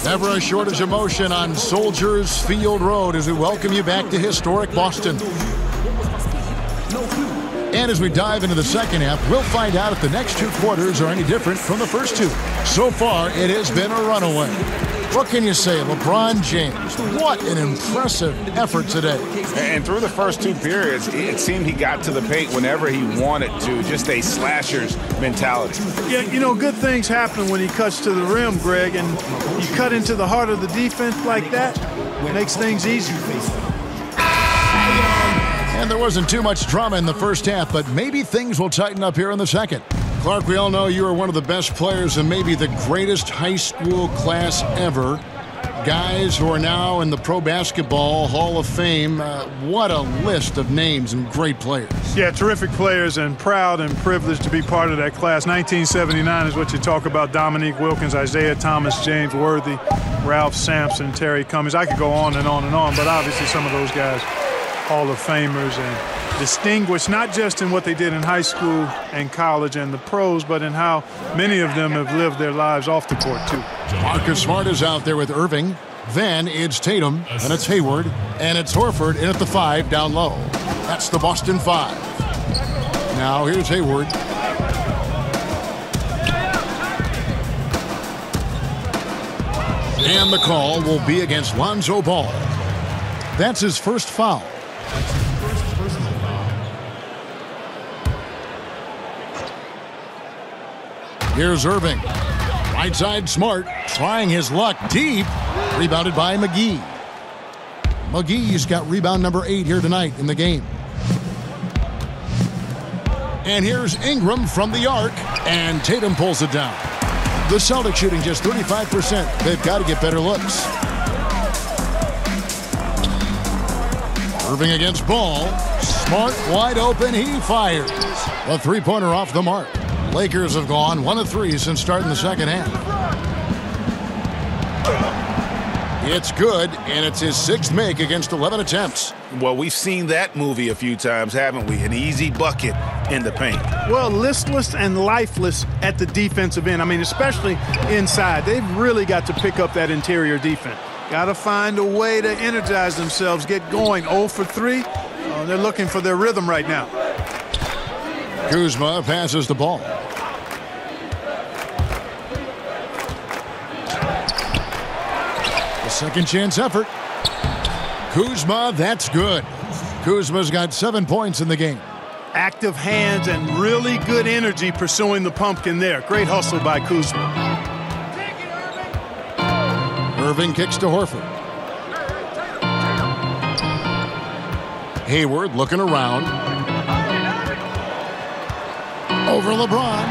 Never a shortage of motion on Soldiers Field Road as we welcome you back to historic Boston. And as we dive into the second half, we'll find out if the next 2 quarters are any different from the first 2. So far, it has been a runaway. What can you say? LeBron James, what an impressive effort today. And through the first 2 periods, it seemed he got to the paint whenever he wanted to, just a slasher's mentality. Yeah, you know, good things happen when he cuts to the rim, Greg, and you cut into the heart of the defense like that, it makes things easier. And there wasn't too much drama in the first half, but maybe things will tighten up here in the second. Clark, we all know you are one of the best players and maybe the greatest high school class ever. guys who are now in the Pro Basketball Hall of Fame. What a list of names and great players. Yeah, terrific players, and proud and privileged to be part of that class. 1979 is what you talk about. Dominique Wilkins, Isaiah Thomas, James Worthy, Ralph Sampson, Terry Cummings. I could go on and on and on, but obviously some of those guys, Hall of Famers, and distinguished not just in what they did in high school and college and the pros, but in how many of them have lived their lives off the court, too. Marcus Smart is out there with Irving. Then it's Tatum, and it's Hayward, and it's Horford in at the 5 down low. That's the Boston 5. Now here's Hayward. And the call will be against Lonzo Ball. That's his first foul. Here's Irving. Right side, Smart, trying his luck deep. Rebounded by McGee. McGee's got rebound number 8 here tonight in the game. And here's Ingram from the arc, and Tatum pulls it down. The Celtics shooting just 35%. They've got to get better looks. Irving against Ball. Smart wide open. He fires. A three-pointer off the mark. Lakers have gone 1 of 3 since starting the second half. It's good, and it's his 6th make against 11 attempts. Well, we've seen that movie a few times, haven't we? An easy bucket in the paint. Well, listless and lifeless at the defensive end. I mean, especially inside. They've really got to pick up that interior defense. Got to find a way to energize themselves, get going. 0 for 3. They're looking for their rhythm right now. Kuzma passes the ball. The second chance effort. Kuzma, that's good. Kuzma's got 7 points in the game. Active hands and really good energy pursuing the pumpkin there. Great hustle by Kuzma. Irving kicks to Horford. Hayward looking around. Over LeBron.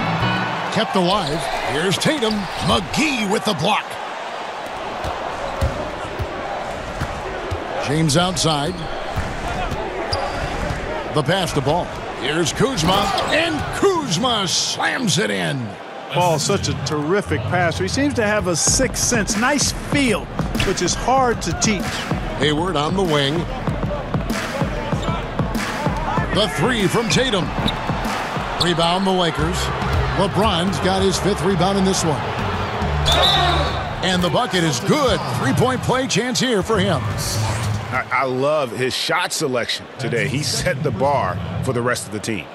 Kept alive. Here's Tatum. McGee with the block. James outside. The pass to Ball. Here's Kuzma. And Kuzma slams it in. Ball, such a terrific passer. He seems to have a sixth sense. Nice feel, which is hard to teach. Hayward on the wing. The 3 from Tatum. Rebound the Lakers. LeBron's got his 5th rebound in this one. And the bucket is good. 3-point play chance here for him. I love his shot selection today. He set the bar for the rest of the team.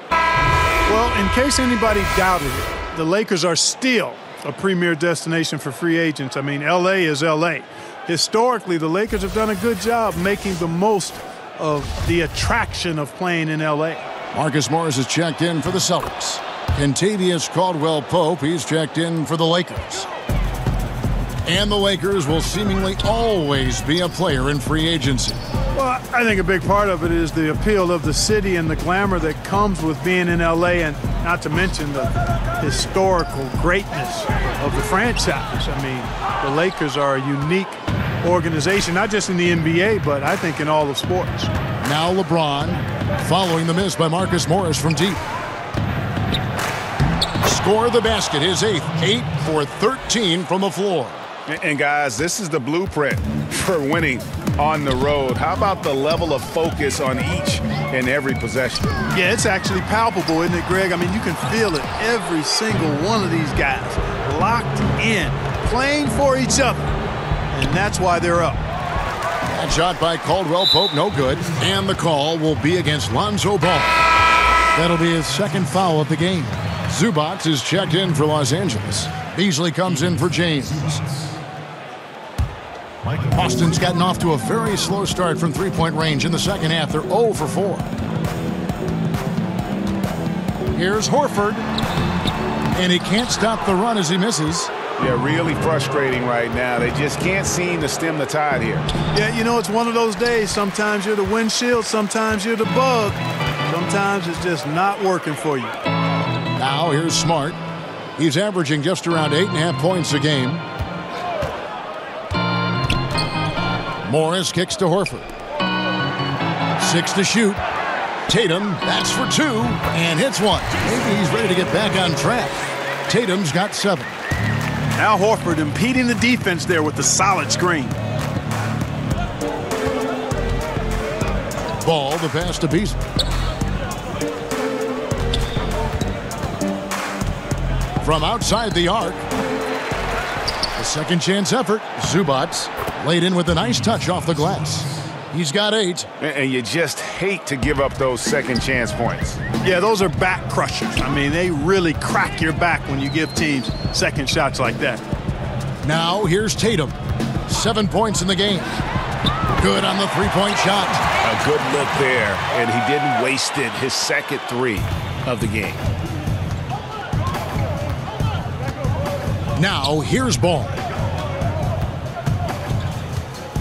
Well, in case anybody doubted it, the Lakers are still a premier destination for free agents. I mean, L.A. is L.A. Historically, the Lakers have done a good job making the most of the attraction of playing in L.A. Marcus Morris is checked in for the Celtics. Kentavious Caldwell-Pope, he's checked in for the Lakers. And the Lakers will seemingly always be a player in free agency. Well, I think a big part of it is the appeal of the city and the glamour that comes with being in L.A., and not to mention the historical greatness of the franchise. I mean, the Lakers are a unique organization, not just in the NBA, but I think in all of sports. Now LeBron, following the miss by Marcus Morris from deep. Score the basket, his 8th, 8 for 13 from the floor. And guys, this is the blueprint for winning on the road. How about the level of focus on each and every possession? Yeah, it's actually palpable, isn't it, Greg? I mean, you can feel it. Every single one of these guys locked in, playing for each other. And that's why they're up. That shot by Caldwell-Pope, no good. And the call will be against Lonzo Ball. That'll be his 2nd foul of the game. Zubac is checked in for Los Angeles. Beasley comes in for James. Boston's gotten off to a very slow start from three-point range in the second half. They're 0 for 4. Here's Horford. And he can't stop the run as he misses. Yeah, really frustrating right now. They just can't seem to stem the tide here. Yeah, you know, it's one of those days. Sometimes you're the windshield, sometimes you're the bug. Sometimes it's just not working for you. Now here's Smart. He's averaging just around 8.5 points a game. Morris kicks to Horford. 6 to shoot. Tatum, that's for 2, and hits one. Maybe he's ready to get back on track. Tatum's got 7. Al Horford impeding the defense there with the solid screen. Ball, the pass to Beasley. From outside the arc. A second chance effort. Zubats laid in with a nice touch off the glass. He's got 8. And you just hate to give up those second chance points. Yeah, those are back crushers. I mean, they really crack your back when you give teams second shots like that. Now here's Tatum. 7 points in the game. Good on the three-point shot. A good look there, and he didn't waste it. His second 3 of the game. Now here's Ball.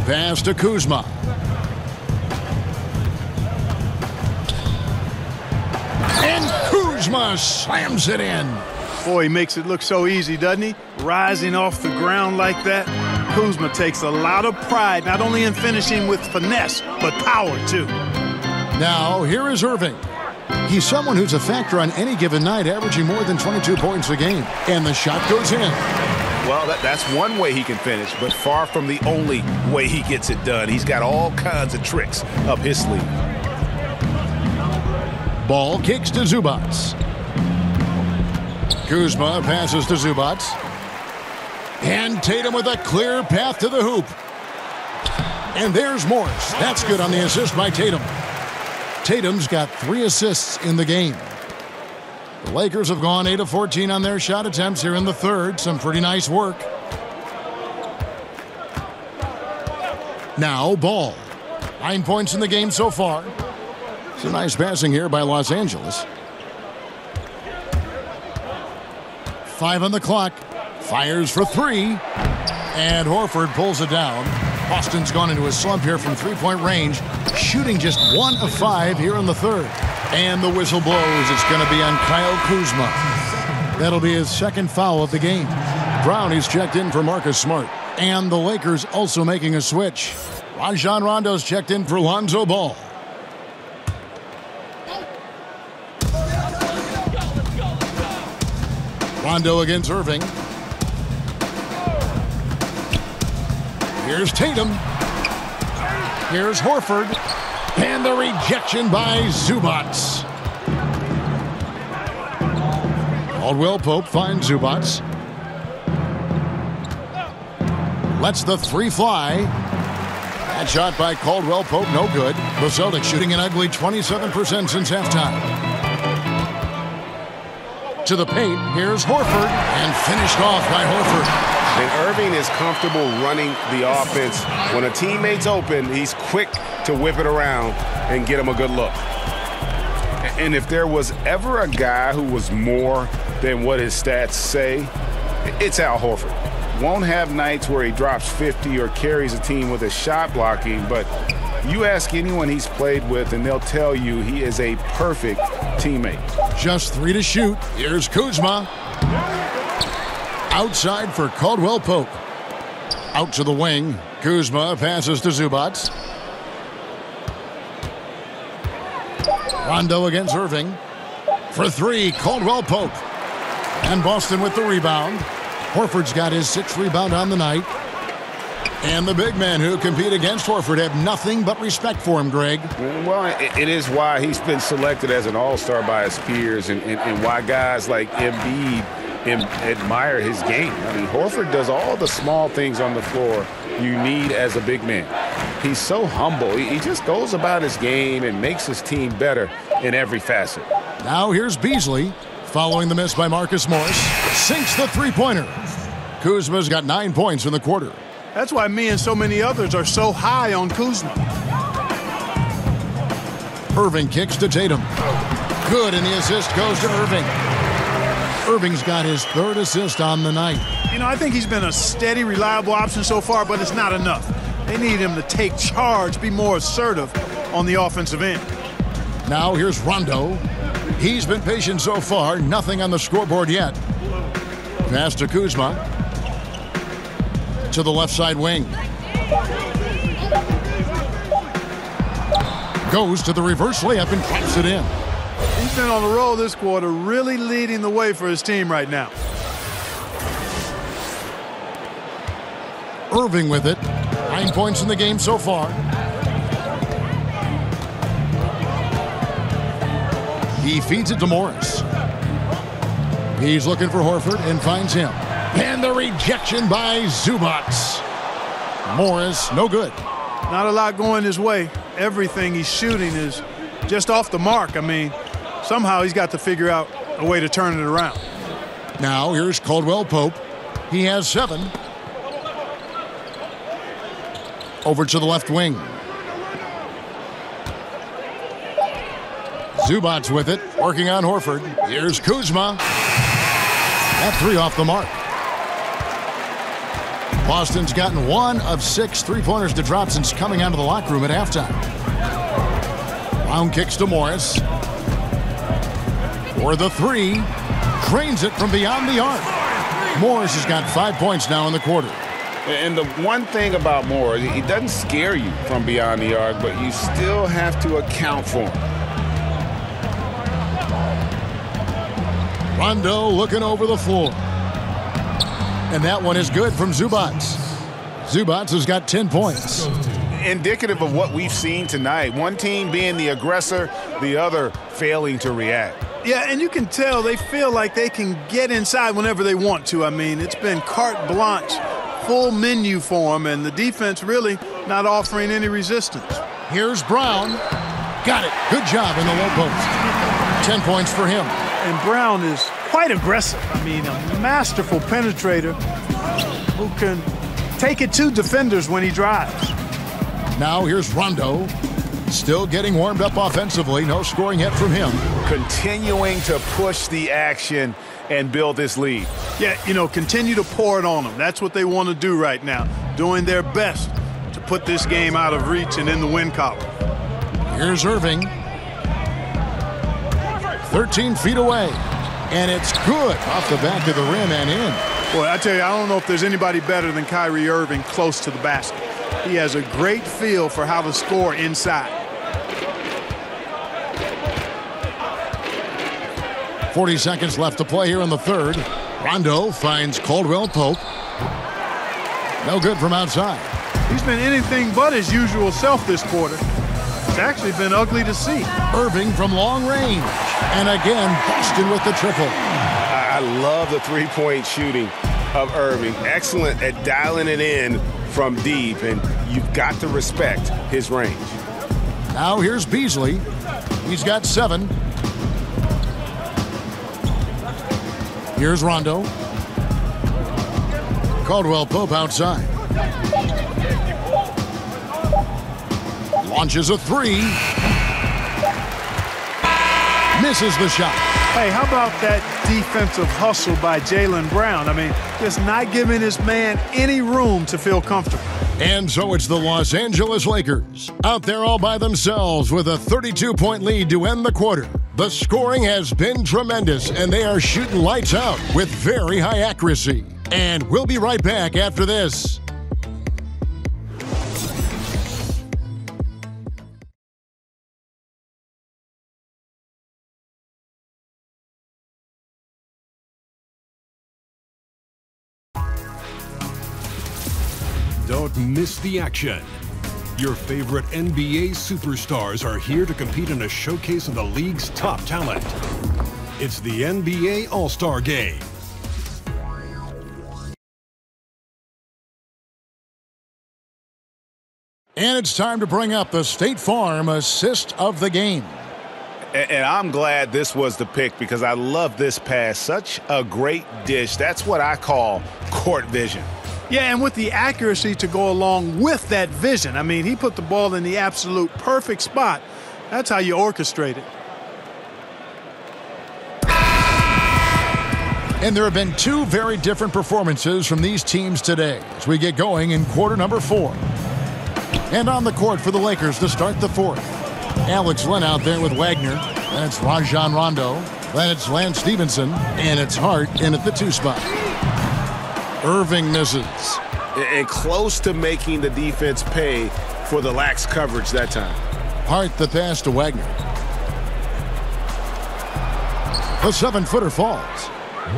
Pass to Kuzma. And Kuzma slams it in. Boy, he makes it look so easy, doesn't he? Rising off the ground like that. Kuzma takes a lot of pride, not only in finishing with finesse, but power, too. Now, here is Irving. He's someone who's a factor on any given night, averaging more than 22 points a game. And the shot goes in. Well, that's one way he can finish, but far from the only way he gets it done. He's got all kinds of tricks up his sleeve. Ball kicks to Zubats. Kuzma passes to Zubats. And Tatum with a clear path to the hoop. And there's Morris. That's good on the assist by Tatum. Tatum's got 3 assists in the game. The Lakers have gone 8 of 14 on their shot attempts here in the third. Some pretty nice work. Now Ball. 9 points in the game so far. Some nice passing here by Los Angeles. 5 on the clock. Fires for 3. And Horford pulls it down. Boston's gone into a slump here from three-point range, shooting just 1 of 5 here in the third. And the whistle blows. It's going to be on Kyle Kuzma. That'll be his second foul of the game. Brownie's checked in for Marcus Smart. And the Lakers also making a switch. Rajon Rondo's checked in for Lonzo Ball. Rondo against Irving. Here's Tatum. Here's Horford. And the rejection by Zubats. Caldwell Pope finds Zubats. Lets the 3 fly. That shot by Caldwell Pope, no good. The Celtics shooting an ugly 27% since halftime. To the paint, here's Horford. And finished off by Horford. And Irving is comfortable running the offense. When a teammate's open, he's quick to whip it around and get him a good look. And if there was ever a guy who was more than what his stats say, it's Al Horford. Won't have nights where he drops 50 or carries a team with his shot blocking, but you ask anyone he's played with and they'll tell you he is a perfect teammate. Just 3 to shoot. Here's Kuzma. Outside for Caldwell Pope. Out to the wing. Kuzma passes to Zubats. Rondo against Irving. For 3, Caldwell Pope. And Boston with the rebound. Horford's got his 6th rebound on the night. And the big men who compete against Horford have nothing but respect for him, Greg. Well, it is why he's been selected as an all-star by his peers and why guys like Embiid admire his game. I mean, Horford does all the small things on the floor you need as a big man. He's so humble. He just goes about his game and makes his team better in every facet. Now here's Beasley. Following the miss by Marcus Morris. Sinks the three-pointer. Kuzma's got 9 points in the quarter. That's why me and so many others are so high on Kuzma. Irving kicks to Tatum. Good, and the assist goes to Irving. Irving's got his 3rd assist on the night. You know, I think he's been a steady, reliable option so far, but it's not enough. They need him to take charge, be more assertive on the offensive end. Now here's Rondo. He's been patient so far, nothing on the scoreboard yet. Pass to Kuzma. To the left side wing. Goes to the reverse layup and claps it in. He's been on the roll this quarter, really leading the way for his team right now. Irving with it. 9 points in the game so far. He feeds it to Morris. He's looking for Horford and finds him. And the rejection by Zubac. Morris, no good. Not a lot going his way. Everything he's shooting is just off the mark. I mean, somehow he's got to figure out a way to turn it around. Now here's Caldwell Pope. He has 7. Over to the left wing. Zubac with it, working on Horford. Here's Kuzma. That 3 off the mark. Boston's gotten 1 of 6 3-pointers to drop since coming out of the locker room at halftime. Brown kicks to Morris. For the 3. Drains it from beyond the arc. Morris has got 5 points now in the quarter. And the one thing about Morris, he doesn't scare you from beyond the arc, but you still have to account for him. Rondo looking over the floor. And that one is good from Zubac. Zubac has got 10 points. Indicative of what we've seen tonight. One team being the aggressor, the other failing to react. Yeah, and you can tell they feel like they can get inside whenever they want to. I mean, it's been carte blanche, full menu for them, and the defense really not offering any resistance. Here's Brown. Got it. Good job in the low post. 10 points for him. And Brown is quite aggressive. I mean, a masterful penetrator who can take it to defenders when he drives. Now here's Rondo. Still getting warmed up offensively. No scoring yet from him. Continuing to push the action and build this lead. Yeah, you know, continue to pour it on them. That's what they want to do right now. Doing their best to put this game out of reach and in the win column. Here's Irving. 13 feet away. And it's good off the back of the rim and in. Boy, I tell you, I don't know if there's anybody better than Kyrie Irving close to the basket. He has a great feel for how to score inside. 40 seconds left to play here in the third. Rondo finds Caldwell Pope. No good from outside. He's been anything but his usual self this quarter. It's actually been ugly to see. Irving from long range. And again, Boston with the triple. I love the three-point shooting of Irving. Excellent at dialing it in from deep, and you've got to respect his range. Now here's Beasley. He's got 7. Here's Rondo. Caldwell Pope outside. Launches a 3. Misses the shot. Hey, how about that defensive hustle by Jaylen Brown? I mean, just not giving this man any room to feel comfortable. And so it's the Los Angeles Lakers out there all by themselves with a 32-point lead to end the quarter. The scoring has been tremendous, and they are shooting lights out with very high accuracy. And we'll be right back after this. Don't miss the action. Your favorite NBA superstars are here to compete in a showcase of the league's top talent. It's the NBA All-Star Game. And it's time to bring up the State Farm assist of the game. And I'm glad this was the pick because I love this pass. Such a great dish. That's what I call court vision. Yeah, and with the accuracy to go along with that vision. I mean, he put the ball in the absolute perfect spot. That's how you orchestrate it. And there have been 2 very different performances from these teams today as we get going in quarter number 4. And on the court for the Lakers to start the 4th. Alex Len out there with Wagner. Then it's Rajon Rondo. Then it's Lance Stevenson. And it's Hart in at the 2 spot. Irving misses. And close to making the defense pay for the lax coverage that time. Hart the pass to Wagner. The 7-footer falls.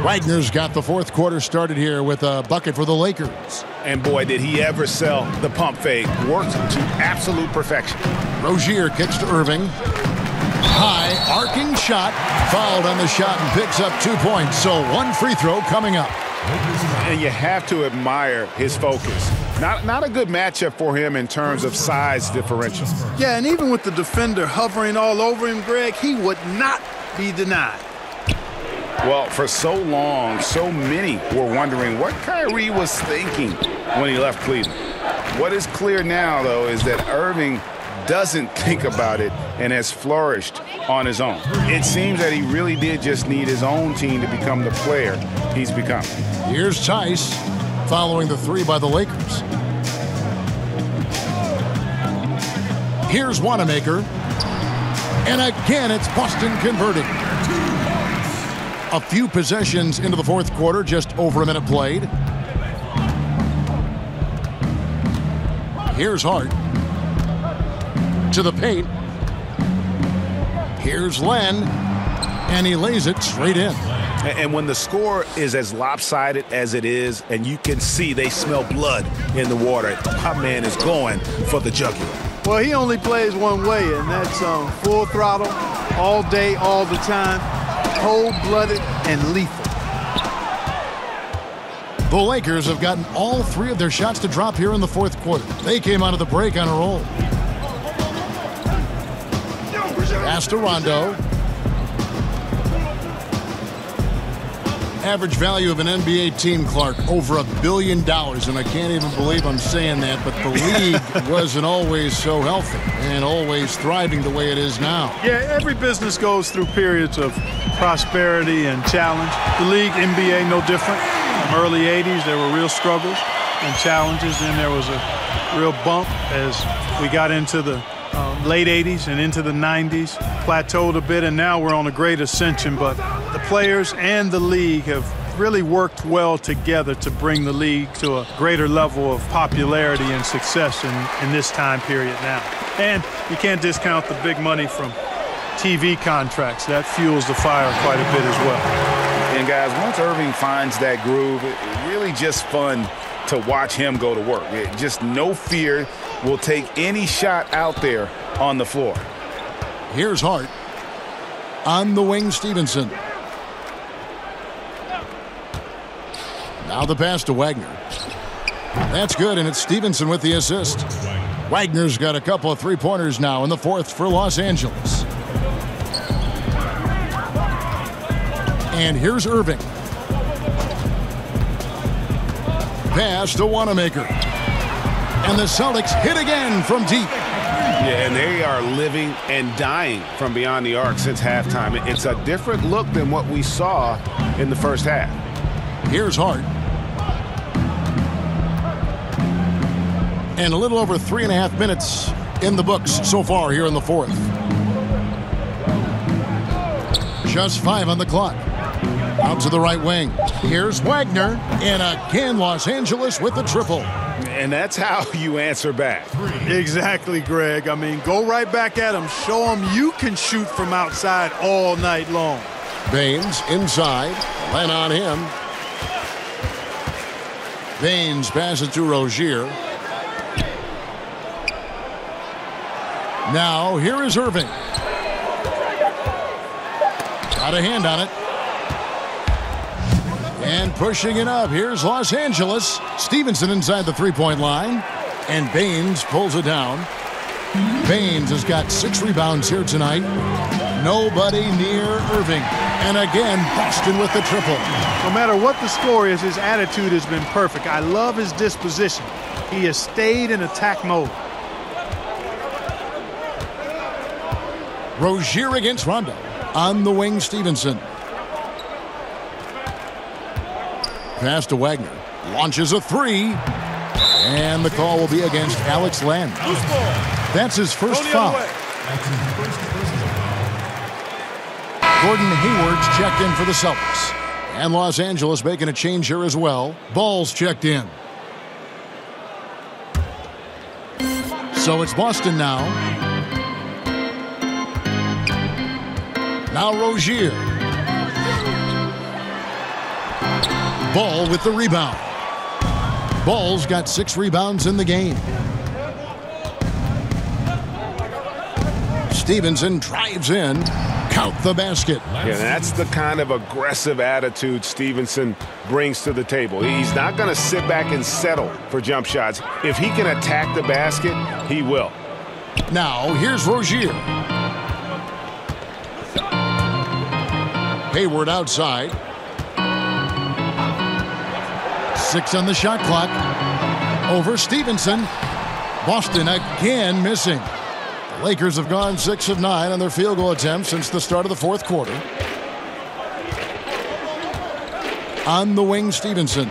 Wagner's got the fourth quarter started here with a bucket for the Lakers. And boy, did he ever sell the pump fake. Worked to absolute perfection. Rozier kicks to Irving. High, arcing shot. Fouled on the shot and picks up 2 points. So one free throw coming up. And you have to admire his focus. Not a good matchup for him in terms of size differential. Yeah, and even with the defender hovering all over him, Greg, he would not be denied. Well, for so long, so many were wondering what Kyrie was thinking when he left Cleveland. What is clear now, though, is that Irving doesn't think about it and has flourished on his own. It seems that he really did just need his own team to become the player he's become. Here's Tice following the three by the Lakers. Here's Wanamaker. And again, it's Boston converting. A few possessions into the fourth quarter, just over a minute played. Here's Hart. To the paint. Here's Len. And he lays it straight in. And when the score is as lopsided as it is, and you can see they smell blood in the water, my man is going for the jugular. Well, he only plays one way, and that's full throttle, all day, all the time, cold-blooded and lethal. The Lakers have gotten all three of their shots to drop here in the fourth quarter. They came out of the break on a roll. Pass to Rondo. Average value of an NBA team, Clark, over $1 billion. And I can't even believe I'm saying that, but the league wasn't always so healthy and always thriving the way it is now. Yeah, every business goes through periods of prosperity and challenge. The league, NBA, no different. In the early 80s, there were real struggles and challenges. Then there was a real bump as we got into the late 80s and into the 90s, plateaued a bit, and now we're on a great ascension. But the players and the league have really worked well together to bring the league to a greater level of popularity and success in this time period now. And you can't discount the big money from TV contracts. That fuels the fire quite a bit as well. And guys, once Irving finds that groove, it's really just fun to watch him go to work. Just no fear, will take any shot out there on the floor. Here's Hart. On the wing, Stevenson. Now the pass to Wagner. That's good, and it's Stevenson with the assist. Wagner's got a couple of three-pointers now in the fourth for Los Angeles. And here's Irving. Pass to Wanamaker. And the Celtics hit again from deep. Yeah, and they are living and dying from beyond the arc since halftime. It's a different look than what we saw in the first half. Here's Hart. And a little over 3.5 minutes in the books so far here in the fourth. Just 5 on the clock. Out to the right wing. Here's Wagner. And again, Los Angeles with the triple. And that's how you answer back. Exactly, Greg. I mean, go right back at him. Show him you can shoot from outside all night long. Baines inside. Len on him. Baines passes to Rozier. Now, here is Irving. Got a hand on it. And pushing it up, here's Los Angeles. Stevenson inside the three-point line. And Baines pulls it down. Baines has got 6 rebounds here tonight. Nobody near Irving. And again, Boston with the triple. No matter what the score is, his attitude has been perfect. I love his disposition. He has stayed in attack mode. Rozier against Rondo. On the wing, Stevenson. Pass to Wagner. Launches a three. And the call will be against Alex Len. That's his first foul. Gordon Hayward's checked in for the Celtics. And Los Angeles making a change here as well. Ball's checked in. So it's Boston now. Now Rozier. Ball with the rebound. Ball's got 6 rebounds in the game. Stevenson drives in. Count the basket. Yeah, that's the kind of aggressive attitude Stevenson brings to the table. He's not going to sit back and settle for jump shots. If he can attack the basket, he will. Now, here's Rozier. Hayward outside. 6 on the shot clock. Over Stevenson. Boston again missing. The Lakers have gone 6 of 9 on their field goal attempts since the start of the fourth quarter. On the wing, Stevenson.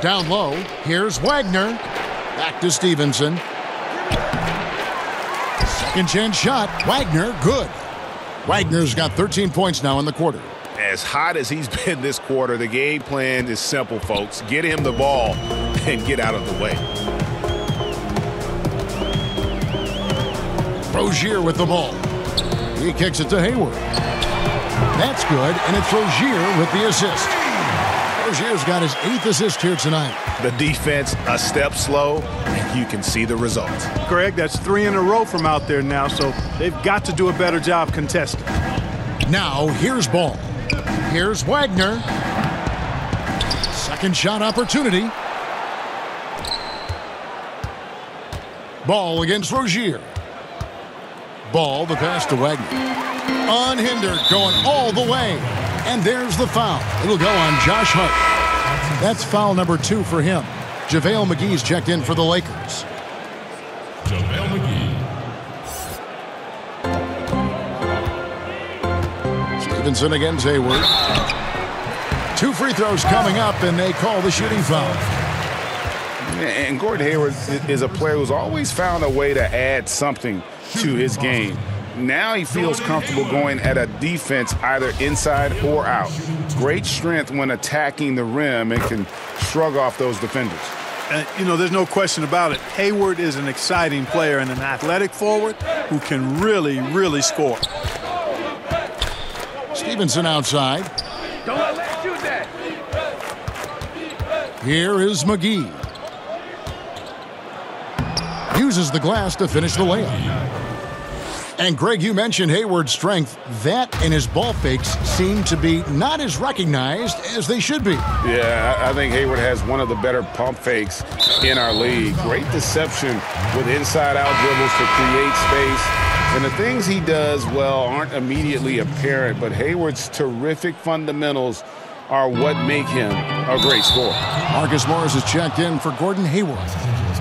Down low, here's Wagner. Back to Stevenson. Second chance shot. Wagner, good. Wagner's got 13 points now in the quarter. As hot as he's been this quarter, the game plan is simple, folks. Get him the ball and get out of the way. Rozier with the ball. He kicks it to Hayward. That's good, and it's Rozier with the assist. Rozier's got his 8th assist here tonight. The defense a step slow, and you can see the results. Greg, that's 3 in a row from out there now, so they've got to do a better job contesting. Now, here's Ball. Here's Wagner. Second shot opportunity. Ball against Rozier. Ball, the pass to Wagner. Unhindered, going all the way. And there's the foul. It'll go on Josh Hart. That's foul number 2 for him. JaVale McGee's checked in for the Lakers. JaVale McGee. Stevenson against Hayward. 2 free throws coming up, and they call the shooting foul. And Gordon Hayward is a player who's always found a way to add something to his game. Now he feels comfortable going at a defense either inside or out. Great strength when attacking the rim and can shrug off those defenders. You know, there's no question about it. Hayward is an exciting player and an athletic forward who can really, really score. Stevenson outside. Don't let him shoot that. Here is McGee. Uses the glass to finish the layup. And Greg, you mentioned Hayward's strength. That and his ball fakes seem to be not as recognized as they should be. Yeah, I think Hayward has one of the better pump fakes in our league. Great deception with inside-out dribbles to create space. And the things he does well aren't immediately apparent, but Hayward's terrific fundamentals are what make him a great scorer. Marcus Morris is checked in for Gordon Hayward.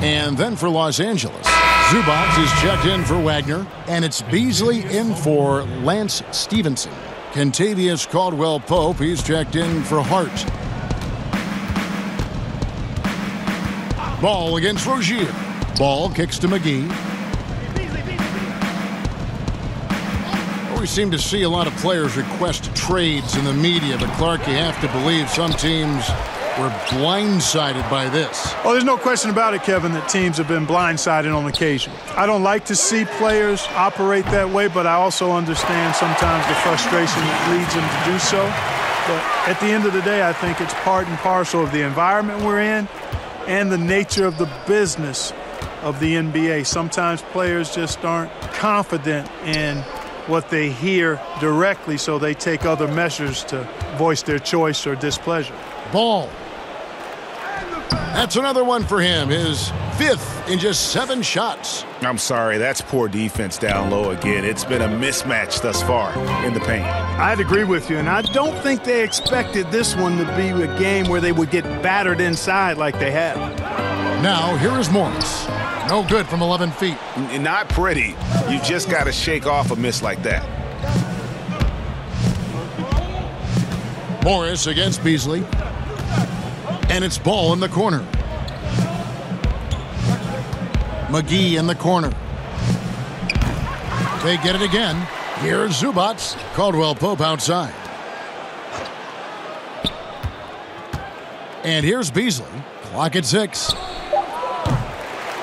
And then for Los Angeles, Zubac is checked in for Wagner, and it's Beasley in for Lance Stevenson. Kentavious Caldwell-Pope, he's checked in for Hart. Ball against Rozier. Ball kicks to McGee. We seem to see a lot of players request trades in the media, but Clark, you have to believe some teams were blindsided by this. Oh, there's no question about it, Kevin, that teams have been blindsided on occasion. I don't like to see players operate that way, but I also understand sometimes the frustration that leads them to do so. But at the end of the day, I think it's part and parcel of the environment we're in and the nature of the business of the NBA. Sometimes players just aren't confident in what they hear directly, so they take other measures to voice their choice or displeasure. Ball. That's another one for him, his 5th in just 7 shots. I'm sorry, that's poor defense down low again. It's been a mismatch thus far in the paint. I'd agree with you, and I don't think they expected this one to be a game where they would get battered inside like they have. Now, here is Morris. No good from 11 feet. Not pretty. You just got to shake off a miss like that. Morris against Beasley. And it's Ball in the corner. McGee in the corner. They get it again. Here's Zubac. Caldwell-Pope outside. And here's Beasley. Clock at 6.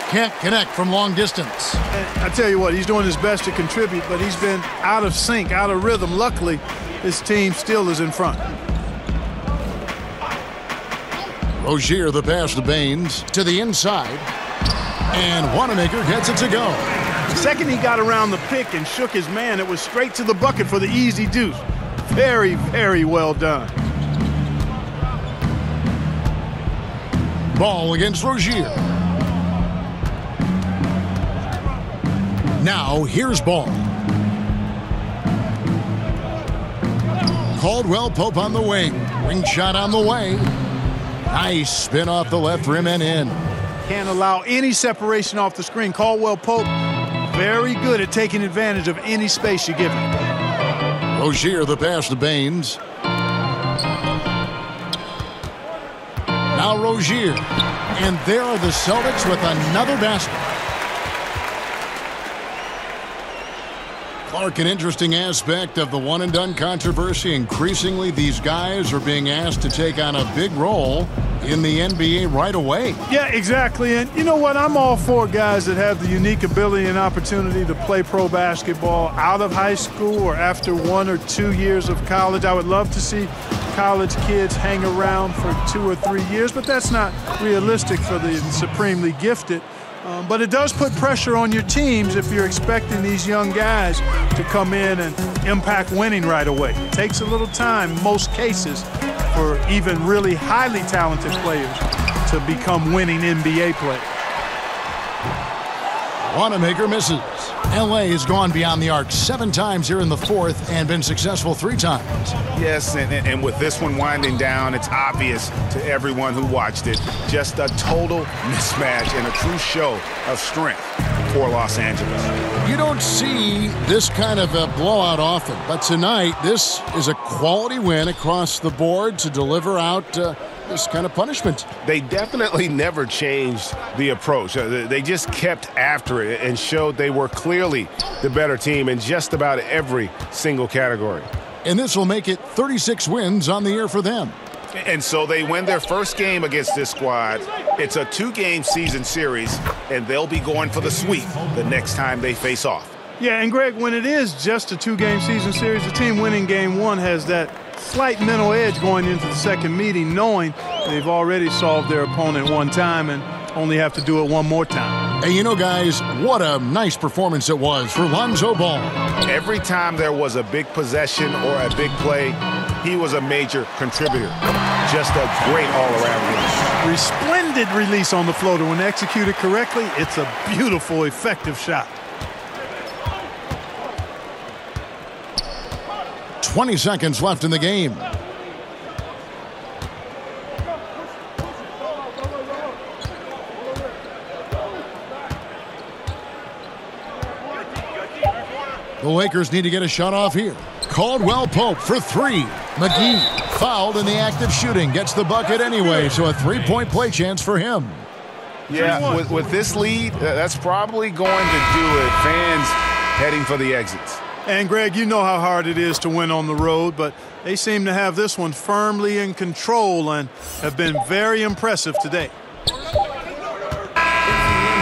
Can't connect from long distance. And I tell you what, he's doing his best to contribute, but he's been out of sync, out of rhythm. Luckily, his team still is in front. Rozier, the pass to Baines, to the inside. And Wanamaker gets it to go. The second he got around the pick and shook his man, it was straight to the bucket for the easy deuce. Very, very well done. Ball against Rozier. Now here's Ball. Caldwell Pope on the wing. Wing shot on the way. Nice spin off the left rim and in. Can't allow any separation off the screen. Caldwell Pope, very good at taking advantage of any space you give him. Rozier, the pass to Baines. Now Rozier. And there are the Celtics with another basket. Clark, an interesting aspect of the one-and-done controversy. Increasingly, these guys are being asked to take on a big role in the NBA right away. Yeah, exactly. And you know what? I'm all for guys that have the unique ability and opportunity to play pro basketball out of high school or after 1 or 2 years of college. I would love to see college kids hang around for 2 or 3 years, but that's not realistic for the supremely gifted. But it does put pressure on your teams if you're expecting these young guys to come in and impact winning right away. It takes a little time, in most cases, for even really highly talented players to become winning NBA players. Wanamaker misses. L.A. has gone beyond the arc 7 times here in the fourth and been successful 3 times. Yes, and with this one winding down, it's obvious to everyone who watched it. Just a total mismatch and a true show of strength for Los Angeles. You don't see this kind of a blowout often, but tonight this is a quality win across the board to deliver out this kind of punishment. They definitely never changed the approach. They just kept after it and showed they were clearly the better team in just about every single category. And this will make it 36 wins on the year for them. And so they win their first game against this squad. It's a 2-game season series, and they'll be going for the sweep the next time they face off. Yeah, and Greg, when it is just a 2-game season series, the team winning game 1 has that slight mental edge going into the second meeting, knowing they've already solved their opponent 1 time and only have to do it 1 more time. Hey, you know, guys, what a nice performance it was for Lonzo Ball. Every time there was a big possession or a big play, he was a major contributor. Just a great all-around release. Resplendent release on the floater. When executed correctly, it's a beautiful, effective shot. 20 seconds left in the game. The Lakers need to get a shot off here. Caldwell Pope for 3. McGee fouled in the act of shooting. Gets the bucket anyway, so a 3-point play chance for him. Yeah, with this lead, that's probably going to do it. Fans heading for the exits. And, Greg, you know how hard it is to win on the road, but they seem to have this one firmly in control and have been very impressive today.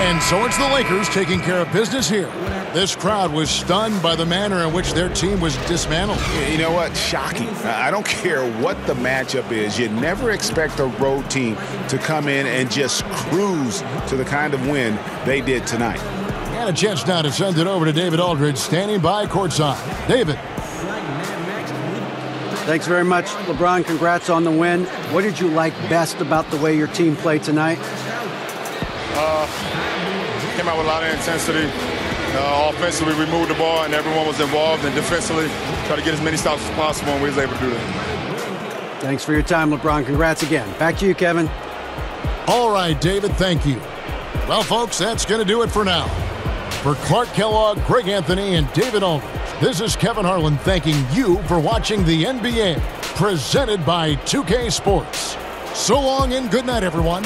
And so it's the Lakers taking care of business here. This crowd was stunned by the manner in which their team was dismantled. You know what? Shocking. I don't care what the matchup is. You never expect a road team to come in and just cruise to the kind of win they did tonight. And a chance now to send it over to David Aldridge, standing by courtside. David. Thanks very much, LeBron. Congrats on the win. What did you like best about the way your team played tonight? Came out with a lot of intensity. Offensively, we moved the ball, and everyone was involved. And defensively, try to get as many stops as possible, and we was able to do that. Thanks for your time, LeBron. Congrats again. Back to you, Kevin. All right, David, thank you. Well, folks, that's going to do it for now. For Clark Kellogg, Greg Anthony, and David Aldridge, this is Kevin Harlan thanking you for watching the NBA, presented by 2K Sports. So long and good night, everyone.